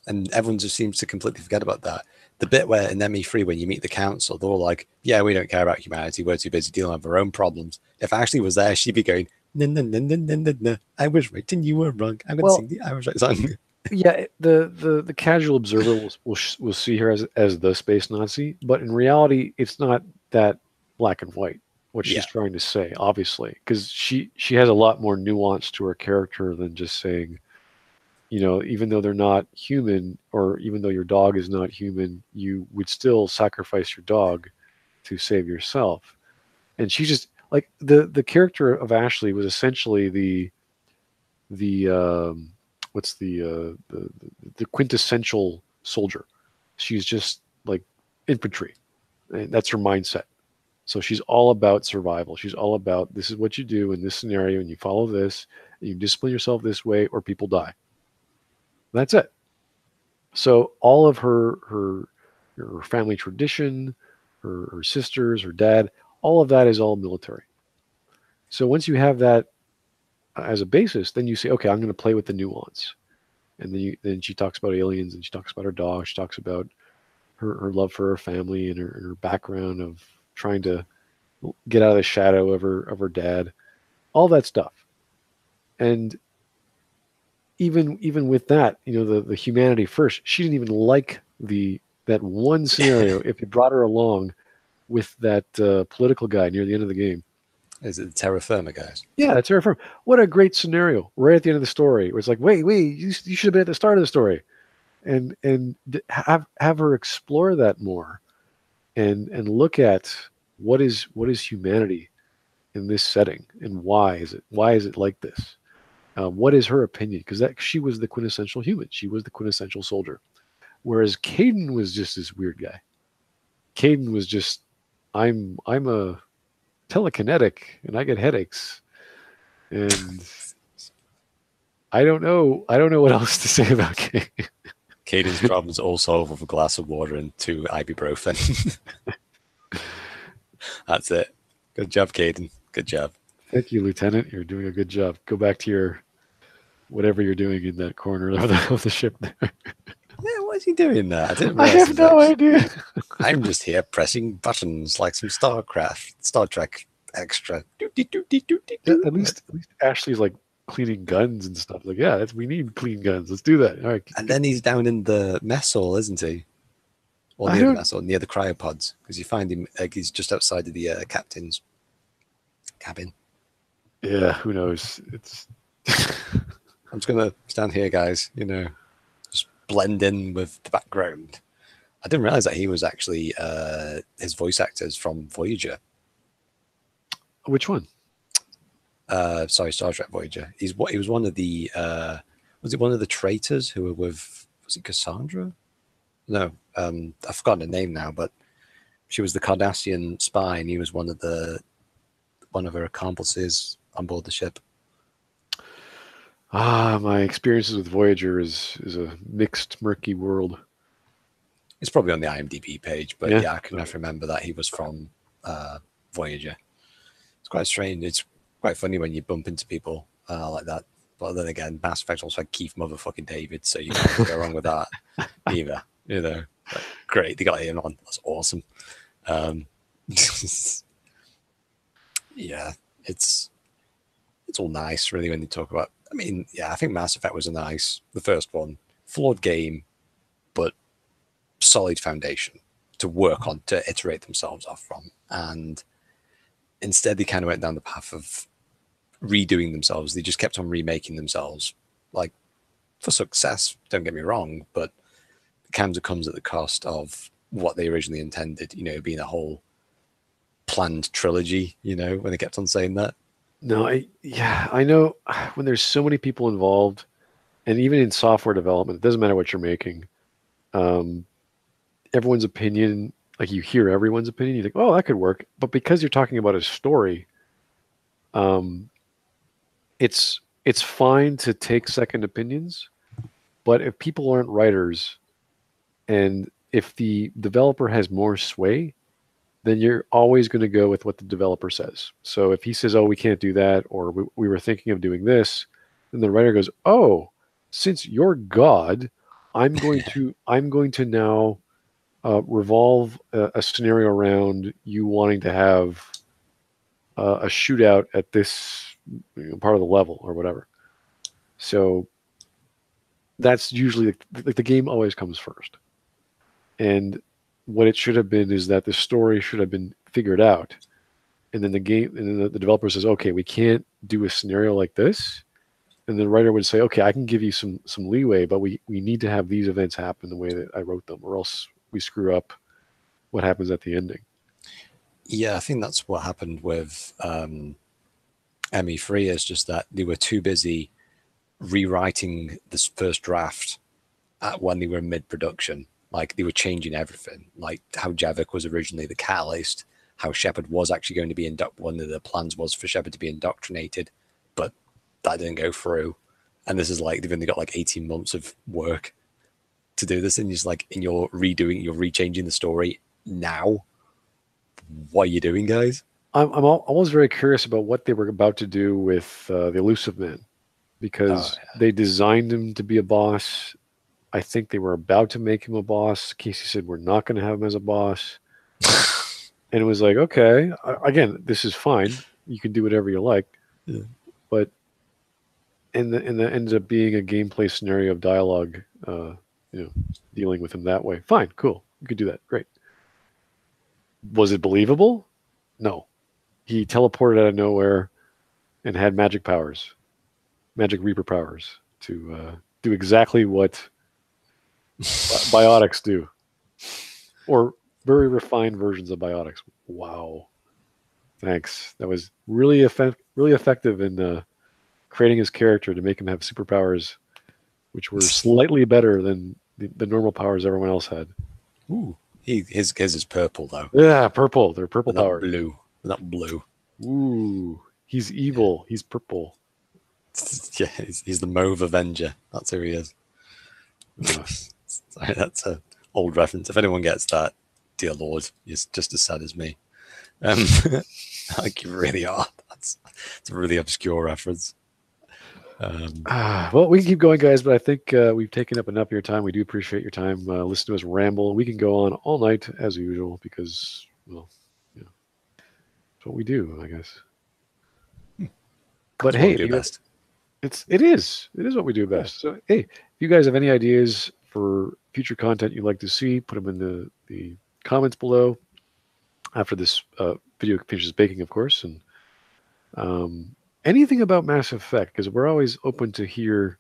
and everyone just seems to completely forget about that. The bit where in ME3, when you meet the council, they're all like, "Yeah, we don't care about humanity. We're too busy dealing with our own problems." If Ashley was there, she'd be going, "No, I was right and you were wrong. I'm going to sing the I was right song." Yeah, the casual observer will see her as the space Nazi, but in reality, it's not that black and white. What she's trying to say, obviously, because she has a lot more nuance to her character than just saying, even though they're not human, or even though your dog is not human, you would still sacrifice your dog to save yourself. And she just like the character of Ashley was essentially the quintessential soldier. She's just like infantry. And that's her mindset. So she's all about survival. She's all about, this is what you do in this scenario, and you follow this, and you discipline yourself this way, or people die. That's it. So all of her family tradition, her sisters, her dad, all of that is all military. So once you have that as a basis, then you say, okay, I'm going to play with the nuance. And then she talks about aliens, and she talks about her dog. She talks about her love for her family and her background of trying to get out of the shadow of her dad, all that stuff. And even with that, the humanity first, she didn't even like that one scenario if you brought her along with that political guy near the end of the game. Is it the Terra Firma guys? Yeah, the Terra Firma. What a great scenario right at the end of the story. Where it's like, wait, you should have been at the start of the story, and have her explore that more, and look at what is humanity in this setting, and why is it like this? What is her opinion? Because she was the quintessential human. She was the quintessential soldier, whereas Caden was just this weird guy. Caden was just, I'm a telekinetic and I get headaches, and I don't know what else to say about Caden. Caden's problems all solved with a glass of water and 2 ibuprofen. That's it. Good job, Caden. Good job. Thank you, Lieutenant. You're doing a good job. Go back to your whatever you're doing in that corner of the ship there. Yeah, what is he doing there? I have no idea. I'm just here pressing buttons like some Star Trek extra. At least Ashley's like cleaning guns and stuff. Like, yeah, we need clean guns. Let's do that. All right. And then he's down in the mess hall, isn't he? Or near the mess hall, near the cryopods, because you find him like he's just outside of the captain's cabin. Yeah, who knows? It's. I'm just gonna stand here, guys. Just blend in with the background. I didn't realize that he was actually his voice actors from Voyager. Which one? Sorry, Star Trek Voyager. He was one of the was it one of the traitors who were with, was it Cassandra? No, I've forgotten her name now, but she was the Cardassian spy, and he was one of her accomplices on board the ship. My experiences with Voyager is a mixed, murky world. It's probably on the IMDb page, but yeah, I can never remember that he was from Voyager. It's quite strange. It's quite funny when you bump into people like that. But then again, Mass Effect also had Keith motherfucking David, so you can't go wrong with that either. You know, like, great, they got him on. That's awesome. Yeah, it's all nice, really, when they talk about. I mean, yeah, I think Mass Effect was the first one, flawed game, but solid foundation to work on, to iterate themselves off from. And instead, they kind of went down the path of redoing themselves. They just kept on remaking themselves, like, for success, don't get me wrong, but it kind of comes at the cost of what they originally intended, you know, being a whole planned trilogy, you know, when they kept on saying that. No, I know when there's so many people involved, and even in software development, it doesn't matter what you're making. Everyone's opinion, like you hear everyone's opinion, you think, oh, that could work. But because you're talking about a story, it's fine to take second opinions. But if people aren't writers, and if the developer has more sway, then you're always going to go with what the developer says. So if he says, oh, we can't do that, or we were thinking of doing this, then the writer goes, oh, since you're God, I'm going to now revolve a scenario around you wanting to have a shootout at this part of the level or whatever. So that's usually like the game always comes first. And what it should have been is that the story should have been figured out, and then the developer says, okay, we can't do a scenario like this, and the writer would say, okay, I can give you some leeway, but we need to have these events happen the way that I wrote them, or else we screw up what happens at the ending. Yeah, I think that's what happened with ME3, is just that they were too busy rewriting this first draft when they were mid-production. Like, they were changing everything, like how Javik was originally the catalyst, how Shepard was actually going to be one of the plans was for Shepard to be indoctrinated, but that didn't go through. And this is like, they've only got like 18 months of work to do this, and you're rechanging the story now. What are you doing, guys? I'm always very curious about what they were about to do with the Elusive Man, because they designed him to be a boss. I think they were about to make him a boss. Casey said, we're not going to have him as a boss. And it was like, okay, again, this is fine. You can do whatever you like. Yeah. But and that ends up being a gameplay scenario of dialogue, dealing with him that way. Fine, cool. You could do that. Great. Was it believable? No. He teleported out of nowhere and had magic powers, magic Reaper powers, to do exactly what biotics do, or very refined versions of biotics. Wow, thanks. That was really effective in creating his character to make him have superpowers, which were slightly better than the normal powers everyone else had. Ooh, his is purple though. Yeah, purple. They're purple not powers. Blue, not blue. Ooh, he's evil. He's purple. Yeah, he's the Mauve Avenger. That's who he is. Sorry, that's an old reference. If anyone gets that, dear Lord, you're just as sad as me. Like, you really are. It's a really obscure reference. Well, we can keep going, guys, but I think we've taken up enough of your time. We do appreciate your time. Listen to us ramble. We can go on all night as usual because, well, it's what we do, I guess. But hey, it is what we do best. So hey, if you guys have any ideas for future content you'd like to see, put them in the comments below after this video finishes baking, of course, and anything about Mass Effect, because we're always open to hear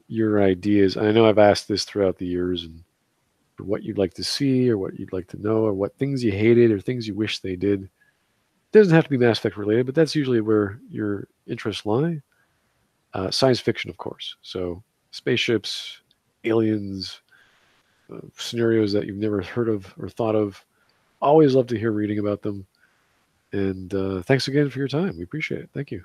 your ideas. I know I've asked this throughout the years, and for what you'd like to see, or what you'd like to know, or what things you hated, or things you wish they did. It doesn't have to be Mass Effect related, but that's usually where your interests lie. Science fiction, of course. So spaceships, aliens, scenarios that you've never heard of or thought of. Always love to hear reading about them. And thanks again for your time. We appreciate it. Thank you.